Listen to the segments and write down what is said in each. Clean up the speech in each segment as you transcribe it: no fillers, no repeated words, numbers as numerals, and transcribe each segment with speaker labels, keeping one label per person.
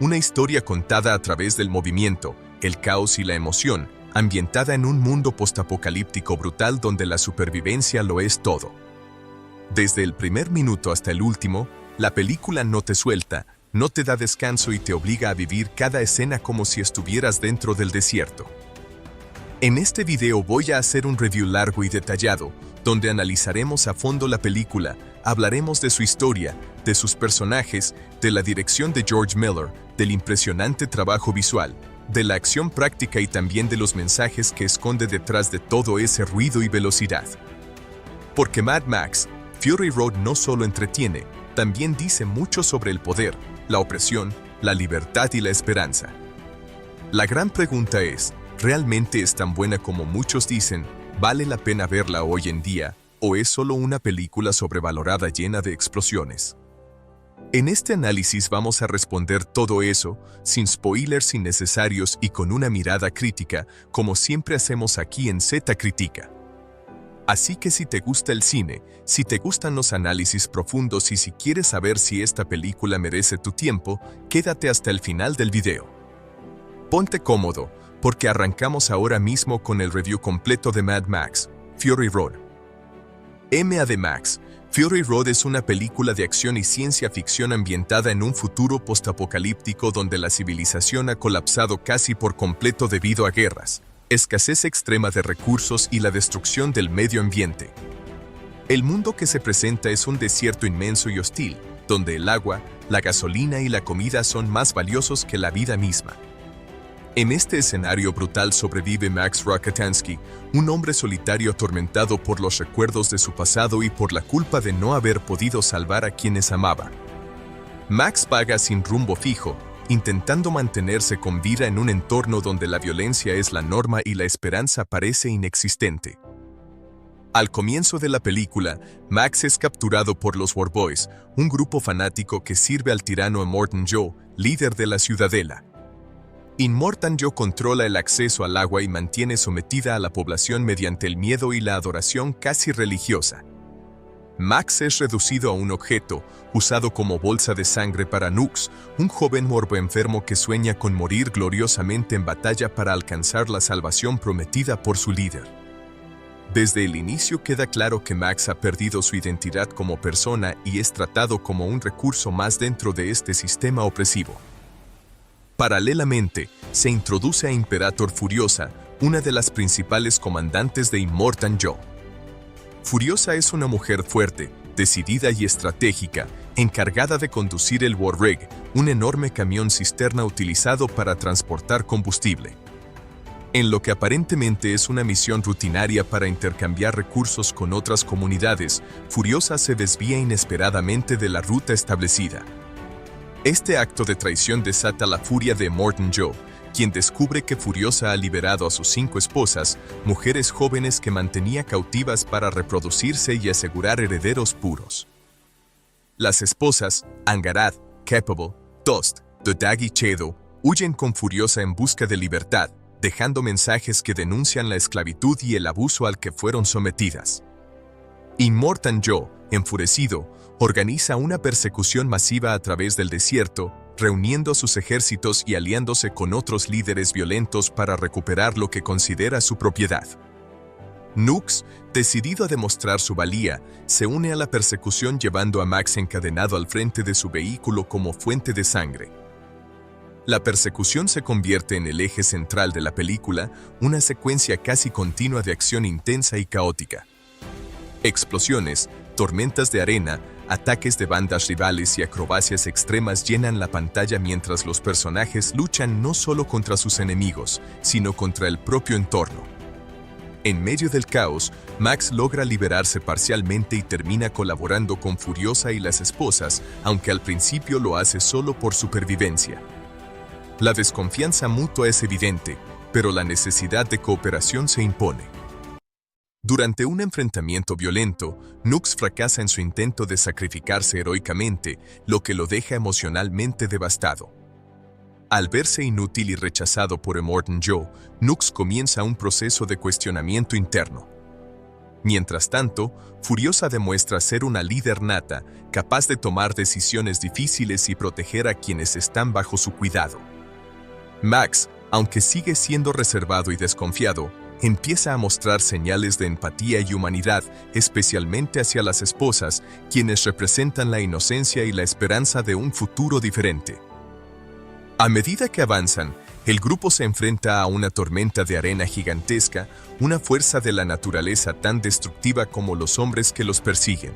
Speaker 1: una historia contada a través del movimiento, el caos y la emoción, ambientada en un mundo postapocalíptico brutal donde la supervivencia lo es todo. Desde el primer minuto hasta el último, la película no te suelta, no te da descanso y te obliga a vivir cada escena como si estuvieras dentro del desierto. En este video voy a hacer un review largo y detallado, donde analizaremos a fondo la película, hablaremos de su historia, de sus personajes, de la dirección de George Miller, del impresionante trabajo visual, de la acción práctica y también de los mensajes que esconde detrás de todo ese ruido y velocidad. Porque Mad Max, Fury Road no solo entretiene, también dice mucho sobre el poder, la opresión, la libertad y la esperanza. La gran pregunta es, ¿realmente es tan buena como muchos dicen? ¿Vale la pena verla hoy en día? ¿O es solo una película sobrevalorada llena de explosiones? En este análisis vamos a responder todo eso, sin spoilers innecesarios y con una mirada crítica, como siempre hacemos aquí en Z Critica. Así que si te gusta el cine, si te gustan los análisis profundos y si quieres saber si esta película merece tu tiempo, quédate hasta el final del video. Ponte cómodo, porque arrancamos ahora mismo con el review completo de Mad Max, Fury Road. Mad Max, Fury Road es una película de acción y ciencia ficción ambientada en un futuro postapocalíptico donde la civilización ha colapsado casi por completo debido a guerras, escasez extrema de recursos y la destrucción del medio ambiente. El mundo que se presenta es un desierto inmenso y hostil, donde el agua, la gasolina y la comida son más valiosos que la vida misma. En este escenario brutal sobrevive Max Rokatansky, un hombre solitario atormentado por los recuerdos de su pasado y por la culpa de no haber podido salvar a quienes amaba. Max vaga sin rumbo fijo, intentando mantenerse con vida en un entorno donde la violencia es la norma y la esperanza parece inexistente. Al comienzo de la película, Max es capturado por los War Boys, un grupo fanático que sirve al tirano Immortan Joe, líder de la Ciudadela. Immortan Joe controla el acceso al agua y mantiene sometida a la población mediante el miedo y la adoración casi religiosa. Max es reducido a un objeto, usado como bolsa de sangre para Nux, un joven morboenfermo que sueña con morir gloriosamente en batalla para alcanzar la salvación prometida por su líder. Desde el inicio queda claro que Max ha perdido su identidad como persona y es tratado como un recurso más dentro de este sistema opresivo. Paralelamente, se introduce a Imperator Furiosa, una de las principales comandantes de Immortan Joe. Furiosa es una mujer fuerte, decidida y estratégica, encargada de conducir el War Rig, un enorme camión cisterna utilizado para transportar combustible. En lo que aparentemente es una misión rutinaria para intercambiar recursos con otras comunidades, Furiosa se desvía inesperadamente de la ruta establecida. Este acto de traición desata la furia de Immortan Joe, quien descubre que Furiosa ha liberado a sus 5 esposas, mujeres jóvenes que mantenía cautivas para reproducirse y asegurar herederos puros. Las esposas, Angarad, Capable, Tost, Dodag y Chedo, huyen con Furiosa en busca de libertad, dejando mensajes que denuncian la esclavitud y el abuso al que fueron sometidas. Immortan Joe, enfurecido, organiza una persecución masiva a través del desierto, reuniendo a sus ejércitos y aliándose con otros líderes violentos para recuperar lo que considera su propiedad. Nux, decidido a demostrar su valía, se une a la persecución llevando a Max encadenado al frente de su vehículo como fuente de sangre. La persecución se convierte en el eje central de la película, una secuencia casi continua de acción intensa y caótica. Explosiones, tormentas de arena, ataques de bandas rivales y acrobacias extremas llenan la pantalla mientras los personajes luchan no solo contra sus enemigos, sino contra el propio entorno. En medio del caos, Max logra liberarse parcialmente y termina colaborando con Furiosa y las esposas, aunque al principio lo hace solo por supervivencia. La desconfianza mutua es evidente, pero la necesidad de cooperación se impone. Durante un enfrentamiento violento, Nux fracasa en su intento de sacrificarse heroicamente, lo que lo deja emocionalmente devastado. Al verse inútil y rechazado por Immortan Joe, Nux comienza un proceso de cuestionamiento interno. Mientras tanto, Furiosa demuestra ser una líder nata, capaz de tomar decisiones difíciles y proteger a quienes están bajo su cuidado. Max, aunque sigue siendo reservado y desconfiado, empieza a mostrar señales de empatía y humanidad, especialmente hacia las esposas, quienes representan la inocencia y la esperanza de un futuro diferente. A medida que avanzan, el grupo se enfrenta a una tormenta de arena gigantesca, una fuerza de la naturaleza tan destructiva como los hombres que los persiguen.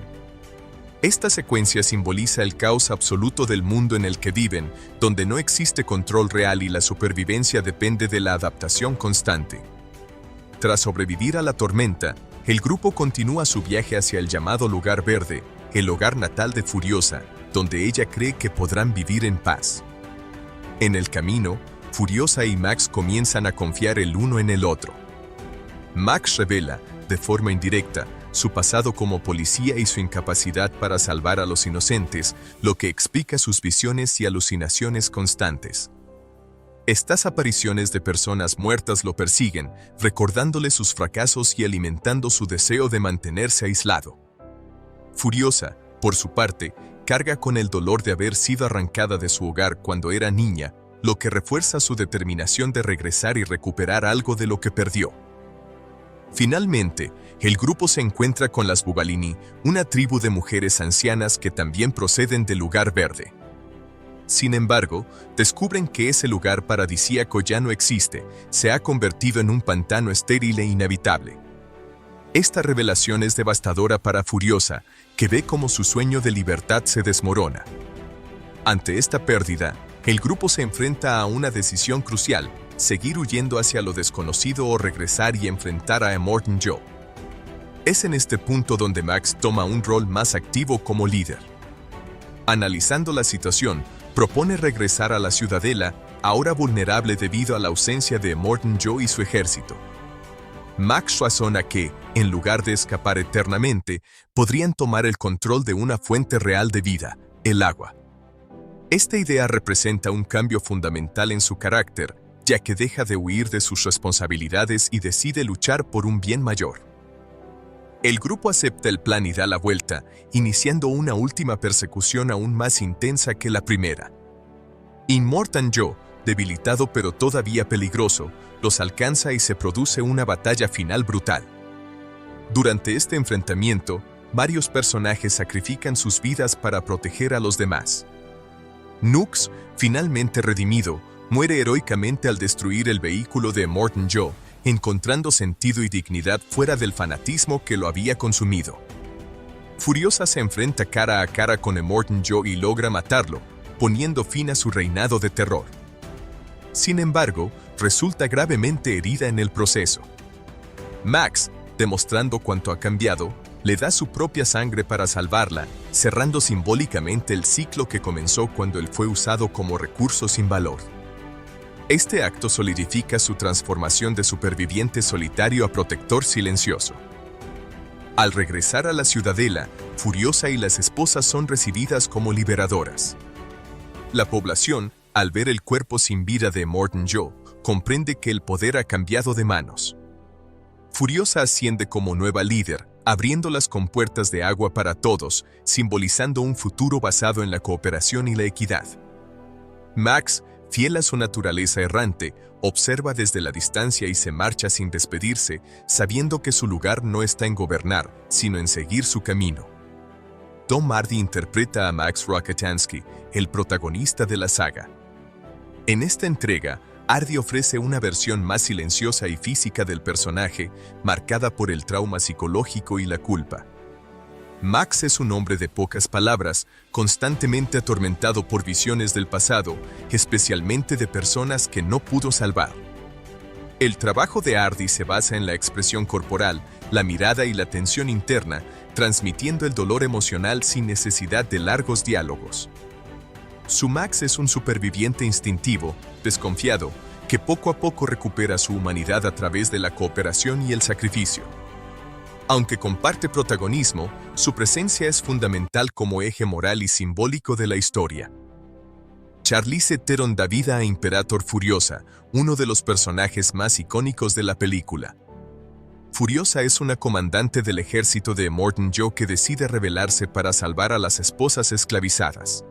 Speaker 1: Esta secuencia simboliza el caos absoluto del mundo en el que viven, donde no existe control real y la supervivencia depende de la adaptación constante. Tras sobrevivir a la tormenta, el grupo continúa su viaje hacia el llamado Lugar Verde, el hogar natal de Furiosa, donde ella cree que podrán vivir en paz. En el camino, Furiosa y Max comienzan a confiar el uno en el otro. Max revela, de forma indirecta, su pasado como policía y su incapacidad para salvar a los inocentes, lo que explica sus visiones y alucinaciones constantes. Estas apariciones de personas muertas lo persiguen, recordándole sus fracasos y alimentando su deseo de mantenerse aislado. Furiosa, por su parte, carga con el dolor de haber sido arrancada de su hogar cuando era niña, lo que refuerza su determinación de regresar y recuperar algo de lo que perdió. Finalmente, el grupo se encuentra con las Bugalini, una tribu de mujeres ancianas que también proceden del Lugar Verde. Sin embargo, descubren que ese lugar paradisíaco ya no existe, se ha convertido en un pantano estéril e inhabitable. Esta revelación es devastadora para Furiosa, que ve cómo su sueño de libertad se desmorona. Ante esta pérdida, el grupo se enfrenta a una decisión crucial: seguir huyendo hacia lo desconocido o regresar y enfrentar a Immortan Joe. Es en este punto donde Max toma un rol más activo como líder. Analizando la situación, propone regresar a la ciudadela, ahora vulnerable debido a la ausencia de Immortan Joe y su ejército. Max razona que, en lugar de escapar eternamente, podrían tomar el control de una fuente real de vida, el agua. Esta idea representa un cambio fundamental en su carácter, ya que deja de huir de sus responsabilidades y decide luchar por un bien mayor. El grupo acepta el plan y da la vuelta, iniciando una última persecución aún más intensa que la primera. Immortan Joe, debilitado pero todavía peligroso, los alcanza y se produce una batalla final brutal. Durante este enfrentamiento, varios personajes sacrifican sus vidas para proteger a los demás. Nux, finalmente redimido, muere heroicamente al destruir el vehículo de Immortan Joe, encontrando sentido y dignidad fuera del fanatismo que lo había consumido. Furiosa se enfrenta cara a cara con Immortan Joe y logra matarlo, poniendo fin a su reinado de terror. Sin embargo, resulta gravemente herida en el proceso. Max, demostrando cuánto ha cambiado, le da su propia sangre para salvarla, cerrando simbólicamente el ciclo que comenzó cuando él fue usado como recurso sin valor. Este acto solidifica su transformación de superviviente solitario a protector silencioso. Al regresar a la ciudadela, Furiosa y las esposas son recibidas como liberadoras. La población, al ver el cuerpo sin vida de Immortan Joe, comprende que el poder ha cambiado de manos. Furiosa asciende como nueva líder, abriendo las compuertas de agua para todos, simbolizando un futuro basado en la cooperación y la equidad. Max, fiel a su naturaleza errante, observa desde la distancia y se marcha sin despedirse, sabiendo que su lugar no está en gobernar, sino en seguir su camino. Tom Hardy interpreta a Max Rokitansky, el protagonista de la saga. En esta entrega, Hardy ofrece una versión más silenciosa y física del personaje, marcada por el trauma psicológico y la culpa. Max es un hombre de pocas palabras, constantemente atormentado por visiones del pasado, especialmente de personas que no pudo salvar. El trabajo de Hardy se basa en la expresión corporal, la mirada y la tensión interna, transmitiendo el dolor emocional sin necesidad de largos diálogos. Su Max es un superviviente instintivo, desconfiado, que poco a poco recupera su humanidad a través de la cooperación y el sacrificio. Aunque comparte protagonismo, su presencia es fundamental como eje moral y simbólico de la historia. Charlize Theron da vida a Imperator Furiosa, uno de los personajes más icónicos de la película. Furiosa es una comandante del ejército de Immortan Joe que decide rebelarse para salvar a las esposas esclavizadas.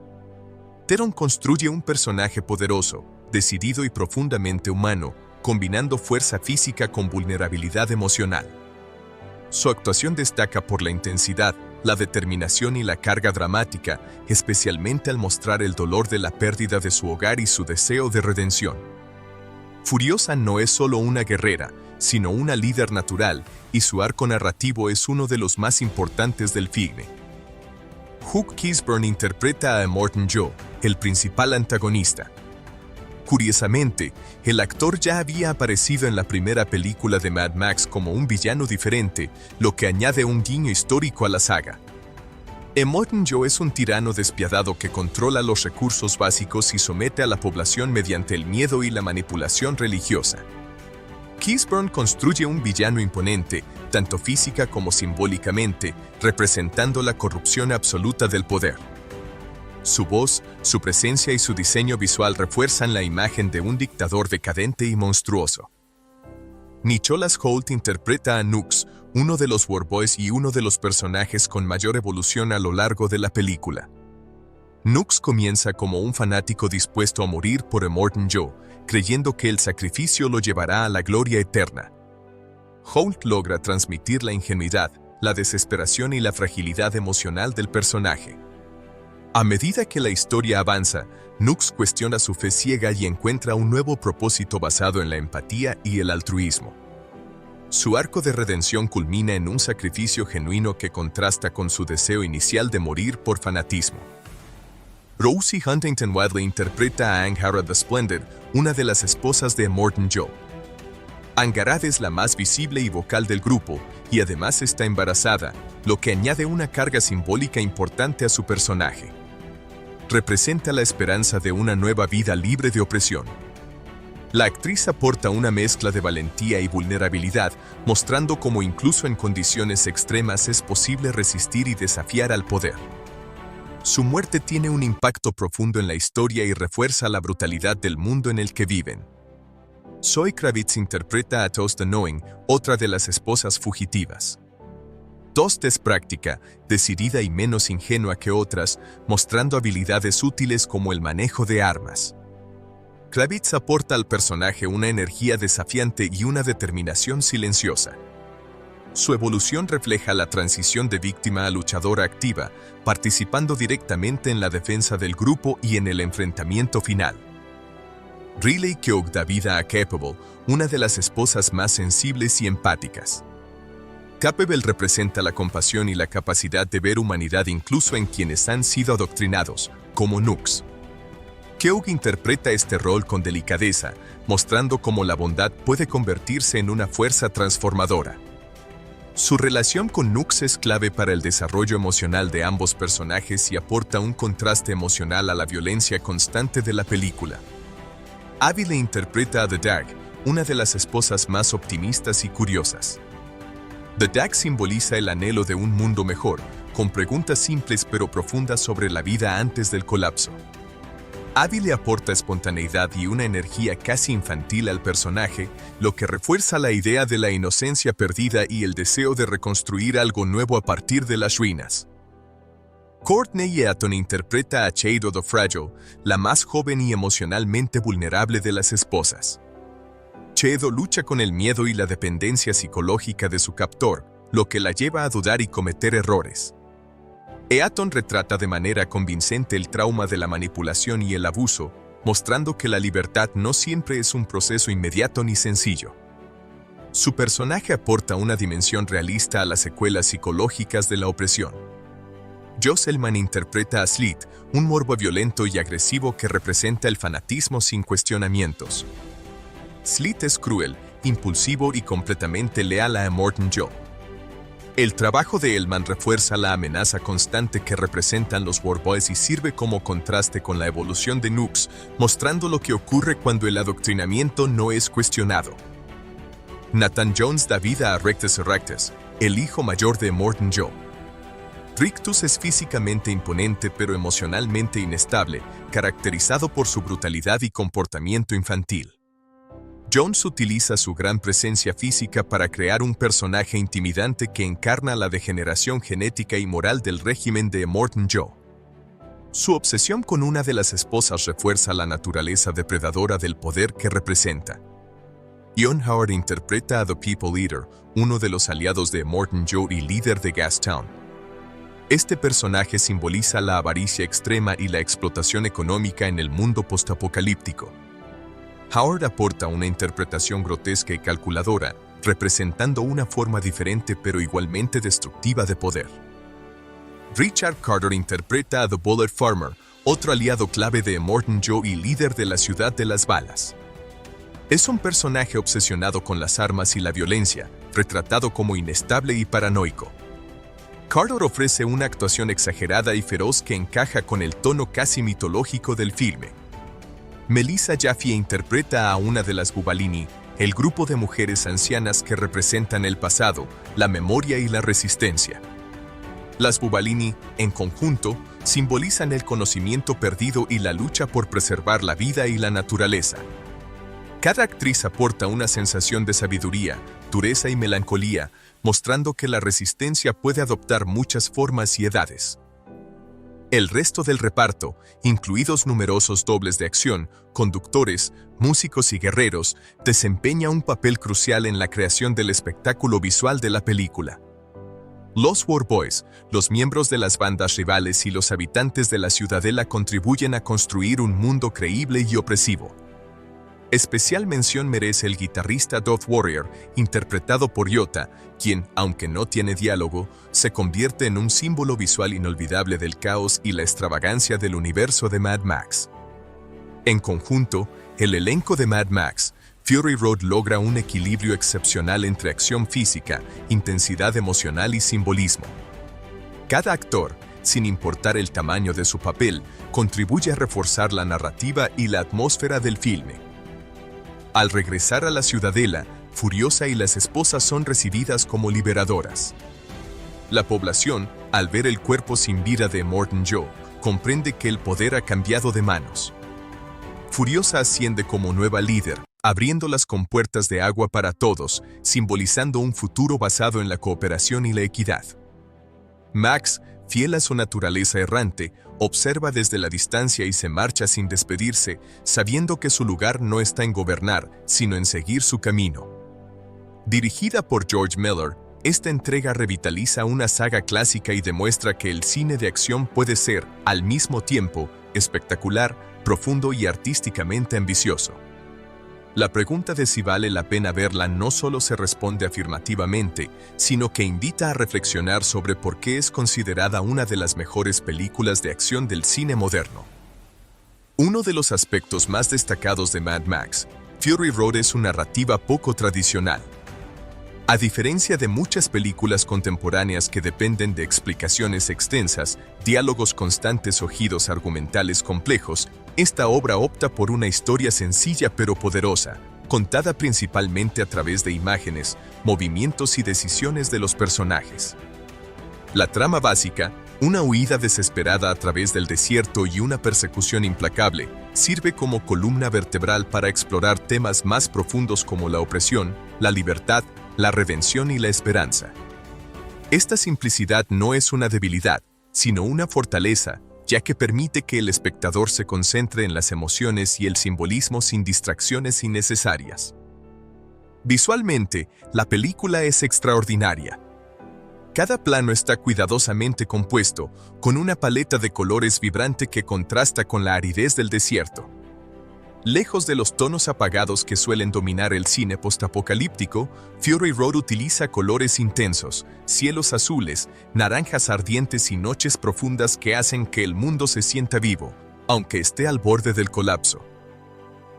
Speaker 1: Teron construye un personaje poderoso, decidido y profundamente humano, combinando fuerza física con vulnerabilidad emocional. Su actuación destaca por la intensidad, la determinación y la carga dramática, especialmente al mostrar el dolor de la pérdida de su hogar y su deseo de redención. Furiosa no es solo una guerrera, sino una líder natural, y su arco narrativo es uno de los más importantes del filme. Hugh Keays-Byrne interpreta a Immortan Joe, el principal antagonista. Curiosamente, el actor ya había aparecido en la primera película de Mad Max como un villano diferente, lo que añade un guiño histórico a la saga. Immortan Joe es un tirano despiadado que controla los recursos básicos y somete a la población mediante el miedo y la manipulación religiosa. Keays-Byrne construye un villano imponente, tanto física como simbólicamente, representando la corrupción absoluta del poder. Su voz, su presencia y su diseño visual refuerzan la imagen de un dictador decadente y monstruoso. Nicholas Hoult interpreta a Nux, uno de los War Boys y uno de los personajes con mayor evolución a lo largo de la película. Nux comienza como un fanático dispuesto a morir por Immortan Joe, creyendo que el sacrificio lo llevará a la gloria eterna. Hoult logra transmitir la ingenuidad, la desesperación y la fragilidad emocional del personaje. A medida que la historia avanza, Nux cuestiona su fe ciega y encuentra un nuevo propósito basado en la empatía y el altruismo. Su arco de redención culmina en un sacrificio genuino que contrasta con su deseo inicial de morir por fanatismo. Rosie Huntington-Whiteley interpreta a Angharad the Splendid, una de las esposas de Immortan Joe. Angharad es la más visible y vocal del grupo, y además está embarazada, lo que añade una carga simbólica importante a su personaje. Representa la esperanza de una nueva vida libre de opresión. La actriz aporta una mezcla de valentía y vulnerabilidad, mostrando cómo incluso en condiciones extremas es posible resistir y desafiar al poder. Su muerte tiene un impacto profundo en la historia y refuerza la brutalidad del mundo en el que viven. Zoe Kravitz interpreta a Toast the Knowing, otra de las esposas fugitivas. Toast es práctica, decidida y menos ingenua que otras, mostrando habilidades útiles como el manejo de armas. Kravitz aporta al personaje una energía desafiante y una determinación silenciosa. Su evolución refleja la transición de víctima a luchadora activa, participando directamente en la defensa del grupo y en el enfrentamiento final. Riley Keough da vida a Capable, una de las esposas más sensibles y empáticas. Capable representa la compasión y la capacidad de ver humanidad incluso en quienes han sido adoctrinados, como Nux. Keough interpreta este rol con delicadeza, mostrando cómo la bondad puede convertirse en una fuerza transformadora. Su relación con Nux es clave para el desarrollo emocional de ambos personajes y aporta un contraste emocional a la violencia constante de la película. Abby le interpreta a The Dag, una de las esposas más optimistas y curiosas. The Dag simboliza el anhelo de un mundo mejor, con preguntas simples pero profundas sobre la vida antes del colapso. Abby le aporta espontaneidad y una energía casi infantil al personaje, lo que refuerza la idea de la inocencia perdida y el deseo de reconstruir algo nuevo a partir de las ruinas. Courtney Eaton interpreta a Shado the Fragile, la más joven y emocionalmente vulnerable de las esposas. Shado lucha con el miedo y la dependencia psicológica de su captor, lo que la lleva a dudar y cometer errores. Eaton retrata de manera convincente el trauma de la manipulación y el abuso, mostrando que la libertad no siempre es un proceso inmediato ni sencillo. Su personaje aporta una dimensión realista a las secuelas psicológicas de la opresión. Joss Elman interpreta a Sleet, un morbo violento y agresivo que representa el fanatismo sin cuestionamientos. Sleet es cruel, impulsivo y completamente leal a Immortan Joe. El trabajo de Elman refuerza la amenaza constante que representan los War Boys y sirve como contraste con la evolución de Nux, mostrando lo que ocurre cuando el adoctrinamiento no es cuestionado. Nathan Jones da vida a Rictus Eractus, el hijo mayor de Immortan Joe. Rictus es físicamente imponente pero emocionalmente inestable, caracterizado por su brutalidad y comportamiento infantil. Jones utiliza su gran presencia física para crear un personaje intimidante que encarna la degeneración genética y moral del régimen de Immortan Joe. Su obsesión con una de las esposas refuerza la naturaleza depredadora del poder que representa. Ron Howard interpreta a The People Eater, uno de los aliados de Immortan Joe y líder de Gastown. Este personaje simboliza la avaricia extrema y la explotación económica en el mundo postapocalíptico. Howard aporta una interpretación grotesca y calculadora, representando una forma diferente pero igualmente destructiva de poder. Richard Carter interpreta a The Bullet Farmer, otro aliado clave de Immortan Joe y líder de la ciudad de las balas. Es un personaje obsesionado con las armas y la violencia, retratado como inestable y paranoico. Carter ofrece una actuación exagerada y feroz que encaja con el tono casi mitológico del filme. Melissa Jaffe interpreta a una de las Bubalini, el grupo de mujeres ancianas que representan el pasado, la memoria y la resistencia. Las Bubalini, en conjunto, simbolizan el conocimiento perdido y la lucha por preservar la vida y la naturaleza. Cada actriz aporta una sensación de sabiduría, dureza y melancolía, mostrando que la resistencia puede adoptar muchas formas y edades. El resto del reparto, incluidos numerosos dobles de acción, conductores, músicos y guerreros, desempeña un papel crucial en la creación del espectáculo visual de la película. Los War Boys, los miembros de las bandas rivales y los habitantes de la ciudadela contribuyen a construir un mundo creíble y opresivo. Especial mención merece el guitarrista Dove Warrior, interpretado por Yota, quien, aunque no tiene diálogo, se convierte en un símbolo visual inolvidable del caos y la extravagancia del universo de Mad Max. En conjunto, el elenco de Mad Max, Fury Road logra un equilibrio excepcional entre acción física, intensidad emocional y simbolismo. Cada actor, sin importar el tamaño de su papel, contribuye a reforzar la narrativa y la atmósfera del filme. Al regresar a la ciudadela, Furiosa y las esposas son recibidas como liberadoras. La población, al ver el cuerpo sin vida de Immortan Joe, comprende que el poder ha cambiado de manos. Furiosa asciende como nueva líder, abriendo las compuertas de agua para todos, simbolizando un futuro basado en la cooperación y la equidad. Max, fiel a su naturaleza errante, observa desde la distancia y se marcha sin despedirse, sabiendo que su lugar no está en gobernar, sino en seguir su camino. Dirigida por George Miller, esta entrega revitaliza una saga clásica y demuestra que el cine de acción puede ser, al mismo tiempo, espectacular, profundo y artísticamente ambicioso. La pregunta de si vale la pena verla no solo se responde afirmativamente, sino que invita a reflexionar sobre por qué es considerada una de las mejores películas de acción del cine moderno. Uno de los aspectos más destacados de Mad Max, Fury Road es su narrativa poco tradicional. A diferencia de muchas películas contemporáneas que dependen de explicaciones extensas, diálogos constantes o giros argumentales complejos, esta obra opta por una historia sencilla pero poderosa, contada principalmente a través de imágenes, movimientos y decisiones de los personajes. La trama básica, una huida desesperada a través del desierto y una persecución implacable, sirve como columna vertebral para explorar temas más profundos como la opresión, la libertad, la redención y la esperanza. Esta simplicidad no es una debilidad, sino una fortaleza, ya que permite que el espectador se concentre en las emociones y el simbolismo sin distracciones innecesarias. Visualmente, la película es extraordinaria. Cada plano está cuidadosamente compuesto, con una paleta de colores vibrante que contrasta con la aridez del desierto. Lejos de los tonos apagados que suelen dominar el cine postapocalíptico, Fury Road utiliza colores intensos, cielos azules, naranjas ardientes y noches profundas que hacen que el mundo se sienta vivo, aunque esté al borde del colapso.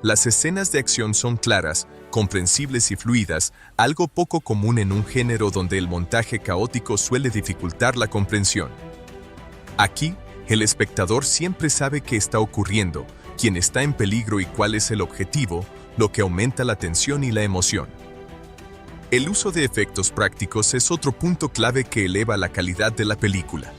Speaker 1: Las escenas de acción son claras, comprensibles y fluidas, algo poco común en un género donde el montaje caótico suele dificultar la comprensión. Aquí, el espectador siempre sabe qué está ocurriendo, quién está en peligro y cuál es el objetivo, lo que aumenta la tensión y la emoción. El uso de efectos prácticos es otro punto clave que eleva la calidad de la película.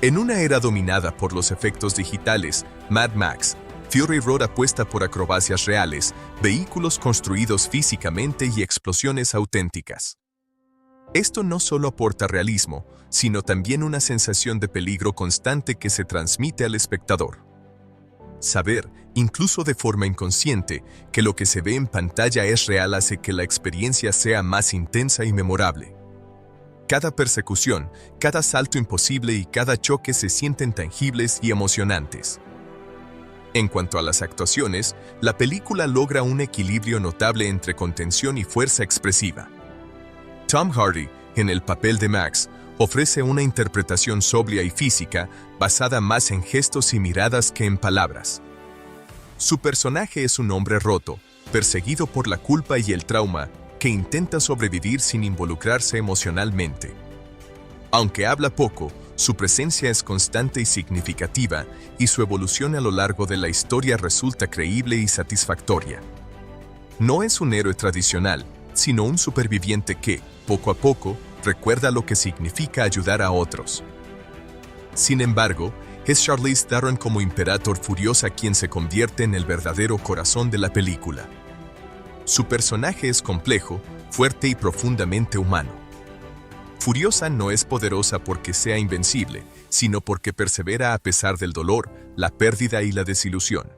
Speaker 1: En una era dominada por los efectos digitales, Mad Max, Fury Road apuesta por acrobacias reales, vehículos construidos físicamente y explosiones auténticas. Esto no solo aporta realismo, sino también una sensación de peligro constante que se transmite al espectador. Saber, incluso de forma inconsciente, que lo que se ve en pantalla es real hace que la experiencia sea más intensa y memorable. Cada persecución, cada salto imposible y cada choque se sienten tangibles y emocionantes. En cuanto a las actuaciones, la película logra un equilibrio notable entre contención y fuerza expresiva. Tom Hardy, en el papel de Max, ofrece una interpretación sobria y física, basada más en gestos y miradas que en palabras. Su personaje es un hombre roto, perseguido por la culpa y el trauma, que intenta sobrevivir sin involucrarse emocionalmente. Aunque habla poco, su presencia es constante y significativa, y su evolución a lo largo de la historia resulta creíble y satisfactoria. No es un héroe tradicional, sino un superviviente que, poco a poco, recuerda lo que significa ayudar a otros. Sin embargo, es Charlize Theron como Imperator Furiosa quien se convierte en el verdadero corazón de la película. Su personaje es complejo, fuerte y profundamente humano. Furiosa no es poderosa porque sea invencible, sino porque persevera a pesar del dolor, la pérdida y la desilusión.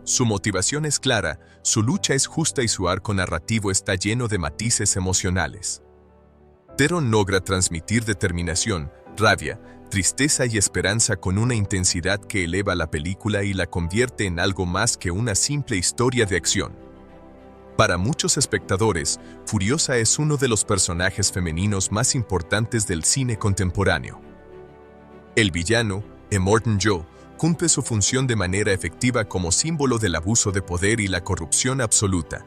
Speaker 1: Su motivación es clara, su lucha es justa y su arco narrativo está lleno de matices emocionales. Theron logra transmitir determinación, rabia, tristeza y esperanza con una intensidad que eleva la película y la convierte en algo más que una simple historia de acción. Para muchos espectadores, Furiosa es uno de los personajes femeninos más importantes del cine contemporáneo. El villano, Immortan Joe, cumple su función de manera efectiva como símbolo del abuso de poder y la corrupción absoluta.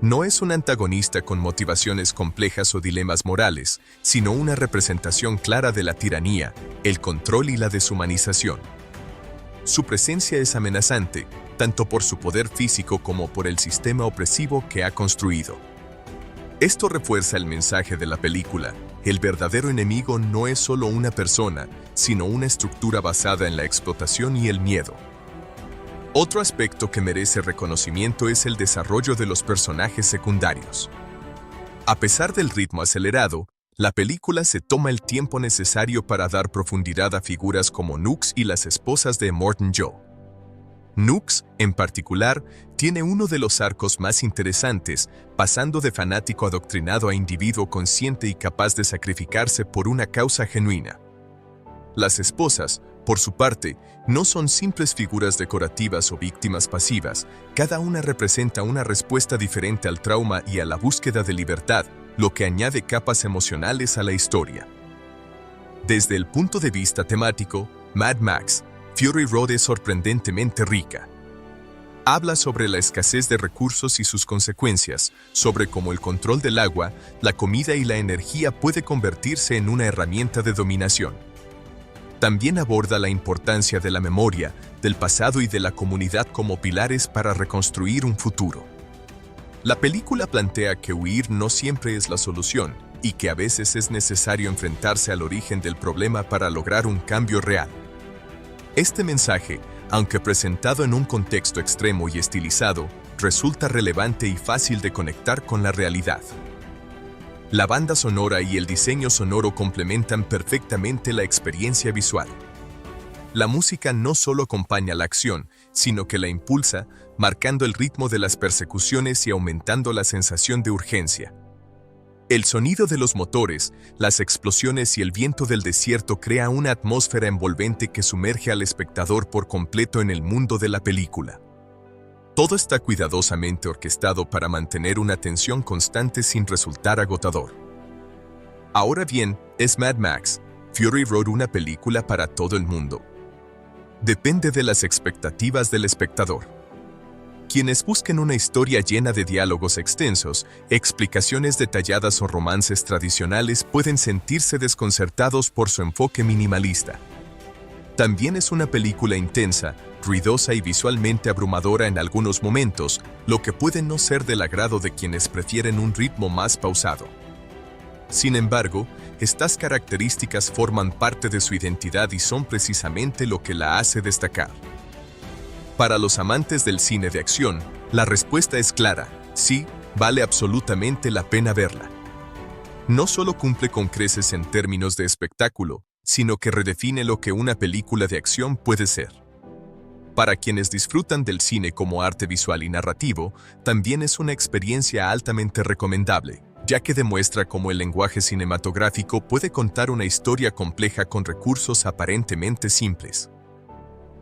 Speaker 1: No es un antagonista con motivaciones complejas o dilemas morales, sino una representación clara de la tiranía, el control y la deshumanización. Su presencia es amenazante, tanto por su poder físico como por el sistema opresivo que ha construido. Esto refuerza el mensaje de la película: el verdadero enemigo no es solo una persona, sino una estructura basada en la explotación y el miedo. Otro aspecto que merece reconocimiento es el desarrollo de los personajes secundarios. A pesar del ritmo acelerado, la película se toma el tiempo necesario para dar profundidad a figuras como Nux y las esposas de Immortan Joe. Nux, en particular, tiene uno de los arcos más interesantes, pasando de fanático adoctrinado a individuo consciente y capaz de sacrificarse por una causa genuina. Las esposas, por su parte, no son simples figuras decorativas o víctimas pasivas, cada una representa una respuesta diferente al trauma y a la búsqueda de libertad, lo que añade capas emocionales a la historia. Desde el punto de vista temático, Mad Max, Fury Road es sorprendentemente rica. Habla sobre la escasez de recursos y sus consecuencias, sobre cómo el control del agua, la comida y la energía puede convertirse en una herramienta de dominación. También aborda la importancia de la memoria, del pasado y de la comunidad como pilares para reconstruir un futuro. La película plantea que huir no siempre es la solución y que a veces es necesario enfrentarse al origen del problema para lograr un cambio real. Este mensaje, aunque presentado en un contexto extremo y estilizado, resulta relevante y fácil de conectar con la realidad. La banda sonora y el diseño sonoro complementan perfectamente la experiencia visual. La música no solo acompaña la acción, sino que la impulsa, marcando el ritmo de las persecuciones y aumentando la sensación de urgencia. El sonido de los motores, las explosiones y el viento del desierto crea una atmósfera envolvente que sumerge al espectador por completo en el mundo de la película. Todo está cuidadosamente orquestado para mantener una tensión constante sin resultar agotador. Ahora bien, ¿es Mad Max, Fury Road una película para todo el mundo? Depende de las expectativas del espectador. Quienes busquen una historia llena de diálogos extensos, explicaciones detalladas o romances tradicionales pueden sentirse desconcertados por su enfoque minimalista. También es una película intensa, ruidosa y visualmente abrumadora en algunos momentos, lo que puede no ser del agrado de quienes prefieren un ritmo más pausado. Sin embargo, estas características forman parte de su identidad y son precisamente lo que la hace destacar. Para los amantes del cine de acción, la respuesta es clara: sí, vale absolutamente la pena verla. No solo cumple con creces en términos de espectáculo, sino que redefine lo que una película de acción puede ser. Para quienes disfrutan del cine como arte visual y narrativo, también es una experiencia altamente recomendable, ya que demuestra cómo el lenguaje cinematográfico puede contar una historia compleja con recursos aparentemente simples.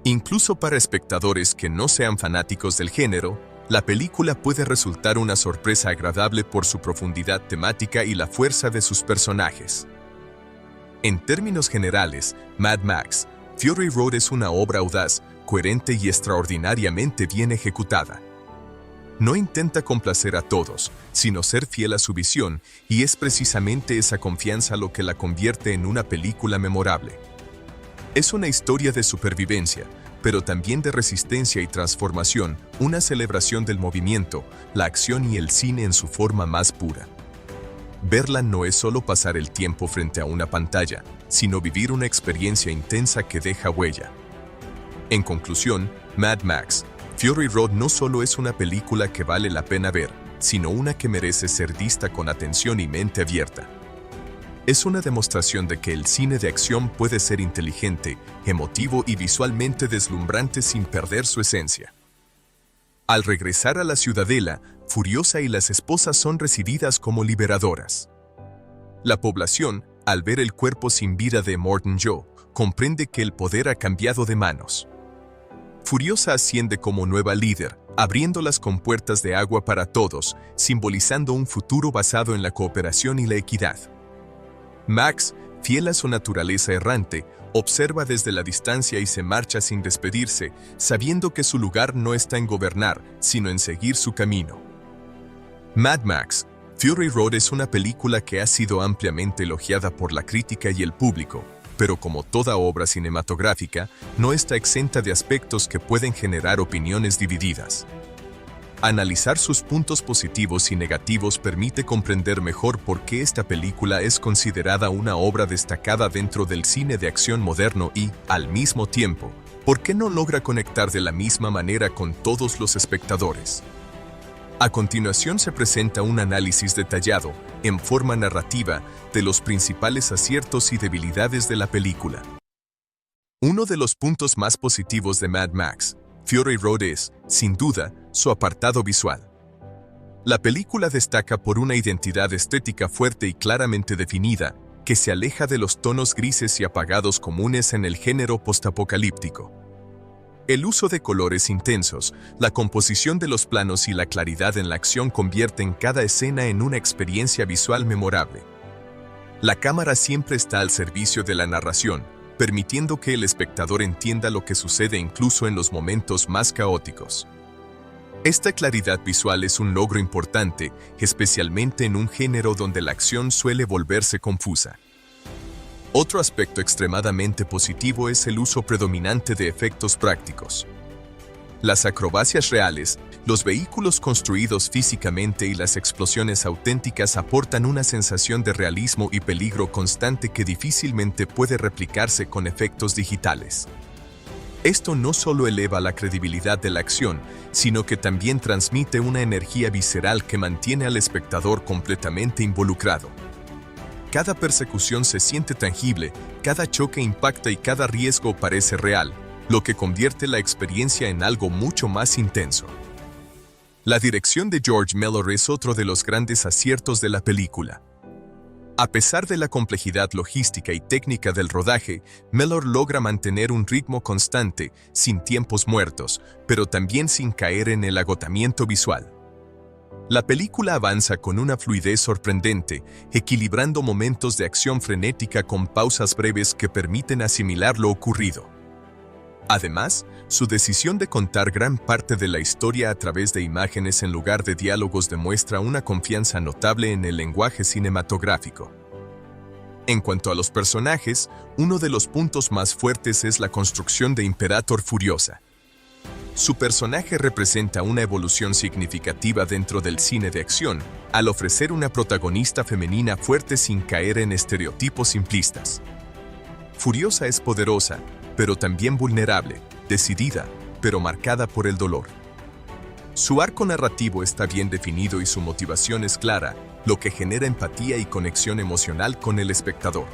Speaker 1: Incluso para espectadores que no sean fanáticos del género, la película puede resultar una sorpresa agradable por su profundidad temática y la fuerza de sus personajes. En términos generales, Mad Max: Fury Road es una obra audaz, coherente y extraordinariamente bien ejecutada. No intenta complacer a todos, sino ser fiel a su visión, y es precisamente esa confianza lo que la convierte en una película memorable. Es una historia de supervivencia, pero también de resistencia y transformación, una celebración del movimiento, la acción y el cine en su forma más pura. Verla no es solo pasar el tiempo frente a una pantalla, sino vivir una experiencia intensa que deja huella. En conclusión, Mad Max: Fury Road no solo es una película que vale la pena ver, sino una que merece ser vista con atención y mente abierta. Es una demostración de que el cine de acción puede ser inteligente, emotivo y visualmente deslumbrante sin perder su esencia. Al regresar a la Ciudadela, Furiosa y las esposas son recibidas como liberadoras. La población, al ver el cuerpo sin vida de Morton Joe, comprende que el poder ha cambiado de manos. Furiosa asciende como nueva líder, abriendo las compuertas de agua para todos, simbolizando un futuro basado en la cooperación y la equidad. Max, fiel a su naturaleza errante, observa desde la distancia y se marcha sin despedirse, sabiendo que su lugar no está en gobernar, sino en seguir su camino. Mad Max: Fury Road es una película que ha sido ampliamente elogiada por la crítica y el público, pero como toda obra cinematográfica, no está exenta de aspectos que pueden generar opiniones divididas. Analizar sus puntos positivos y negativos permite comprender mejor por qué esta película es considerada una obra destacada dentro del cine de acción moderno y, al mismo tiempo, por qué no logra conectar de la misma manera con todos los espectadores. A continuación se presenta un análisis detallado, en forma narrativa, de los principales aciertos y debilidades de la película. Uno de los puntos más positivos de Mad Max: Fury Road es, sin duda, su apartado visual. La película destaca por una identidad estética fuerte y claramente definida, que se aleja de los tonos grises y apagados comunes en el género postapocalíptico. El uso de colores intensos, la composición de los planos y la claridad en la acción convierten cada escena en una experiencia visual memorable. La cámara siempre está al servicio de la narración, permitiendo que el espectador entienda lo que sucede incluso en los momentos más caóticos. Esta claridad visual es un logro importante, especialmente en un género donde la acción suele volverse confusa. Otro aspecto extremadamente positivo es el uso predominante de efectos prácticos. Las acrobacias reales, los vehículos construidos físicamente y las explosiones auténticas aportan una sensación de realismo y peligro constante que difícilmente puede replicarse con efectos digitales. Esto no solo eleva la credibilidad de la acción, sino que también transmite una energía visceral que mantiene al espectador completamente involucrado. Cada persecución se siente tangible, cada choque impacta y cada riesgo parece real, lo que convierte la experiencia en algo mucho más intenso. La dirección de George Miller es otro de los grandes aciertos de la película. A pesar de la complejidad logística y técnica del rodaje, Miller logra mantener un ritmo constante, sin tiempos muertos, pero también sin caer en el agotamiento visual. La película avanza con una fluidez sorprendente, equilibrando momentos de acción frenética con pausas breves que permiten asimilar lo ocurrido. Además, su decisión de contar gran parte de la historia a través de imágenes en lugar de diálogos demuestra una confianza notable en el lenguaje cinematográfico. En cuanto a los personajes, uno de los puntos más fuertes es la construcción de Imperator Furiosa. Su personaje representa una evolución significativa dentro del cine de acción, al ofrecer una protagonista femenina fuerte sin caer en estereotipos simplistas. Furiosa es poderosa, pero también vulnerable, decidida, pero marcada por el dolor. Su arco narrativo está bien definido y su motivación es clara, lo que genera empatía y conexión emocional con el espectador.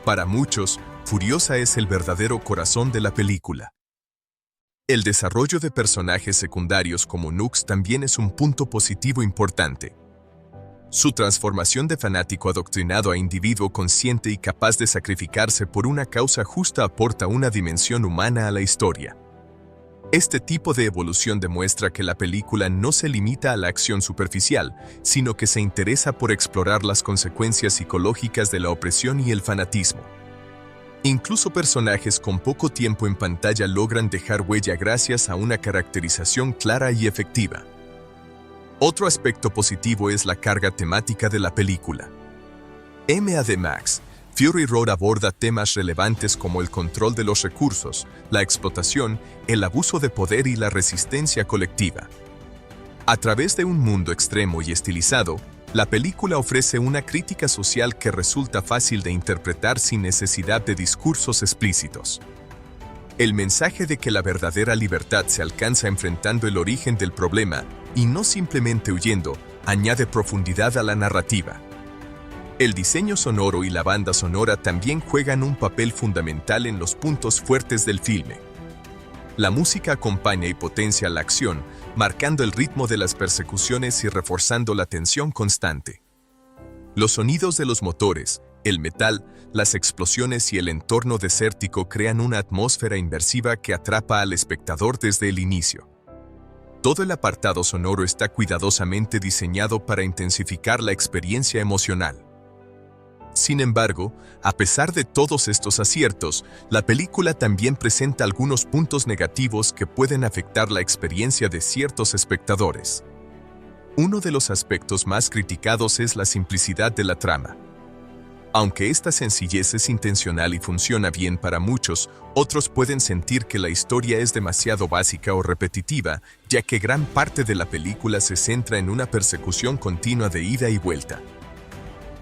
Speaker 1: Para muchos, Furiosa es el verdadero corazón de la película. El desarrollo de personajes secundarios como Nux también es un punto positivo importante. Su transformación de fanático adoctrinado a individuo consciente y capaz de sacrificarse por una causa justa aporta una dimensión humana a la historia. Este tipo de evolución demuestra que la película no se limita a la acción superficial, sino que se interesa por explorar las consecuencias psicológicas de la opresión y el fanatismo. Incluso personajes con poco tiempo en pantalla logran dejar huella gracias a una caracterización clara y efectiva. Otro aspecto positivo es la carga temática de la película. Mad Max Fury Road aborda temas relevantes como el control de los recursos, la explotación, el abuso de poder y la resistencia colectiva. A través de un mundo extremo y estilizado, la película ofrece una crítica social que resulta fácil de interpretar sin necesidad de discursos explícitos. El mensaje de que la verdadera libertad se alcanza enfrentando el origen del problema y no simplemente huyendo, añade profundidad a la narrativa. El diseño sonoro y la banda sonora también juegan un papel fundamental en los puntos fuertes del filme. La música acompaña y potencia la acción, marcando el ritmo de las persecuciones y reforzando la tensión constante. Los sonidos de los motores, el metal, las explosiones y el entorno desértico crean una atmósfera inmersiva que atrapa al espectador desde el inicio. Todo el apartado sonoro está cuidadosamente diseñado para intensificar la experiencia emocional. Sin embargo, a pesar de todos estos aciertos, la película también presenta algunos puntos negativos que pueden afectar la experiencia de ciertos espectadores. Uno de los aspectos más criticados es la simplicidad de la trama. Aunque esta sencillez es intencional y funciona bien para muchos, otros pueden sentir que la historia es demasiado básica o repetitiva, ya que gran parte de la película se centra en una persecución continua de ida y vuelta.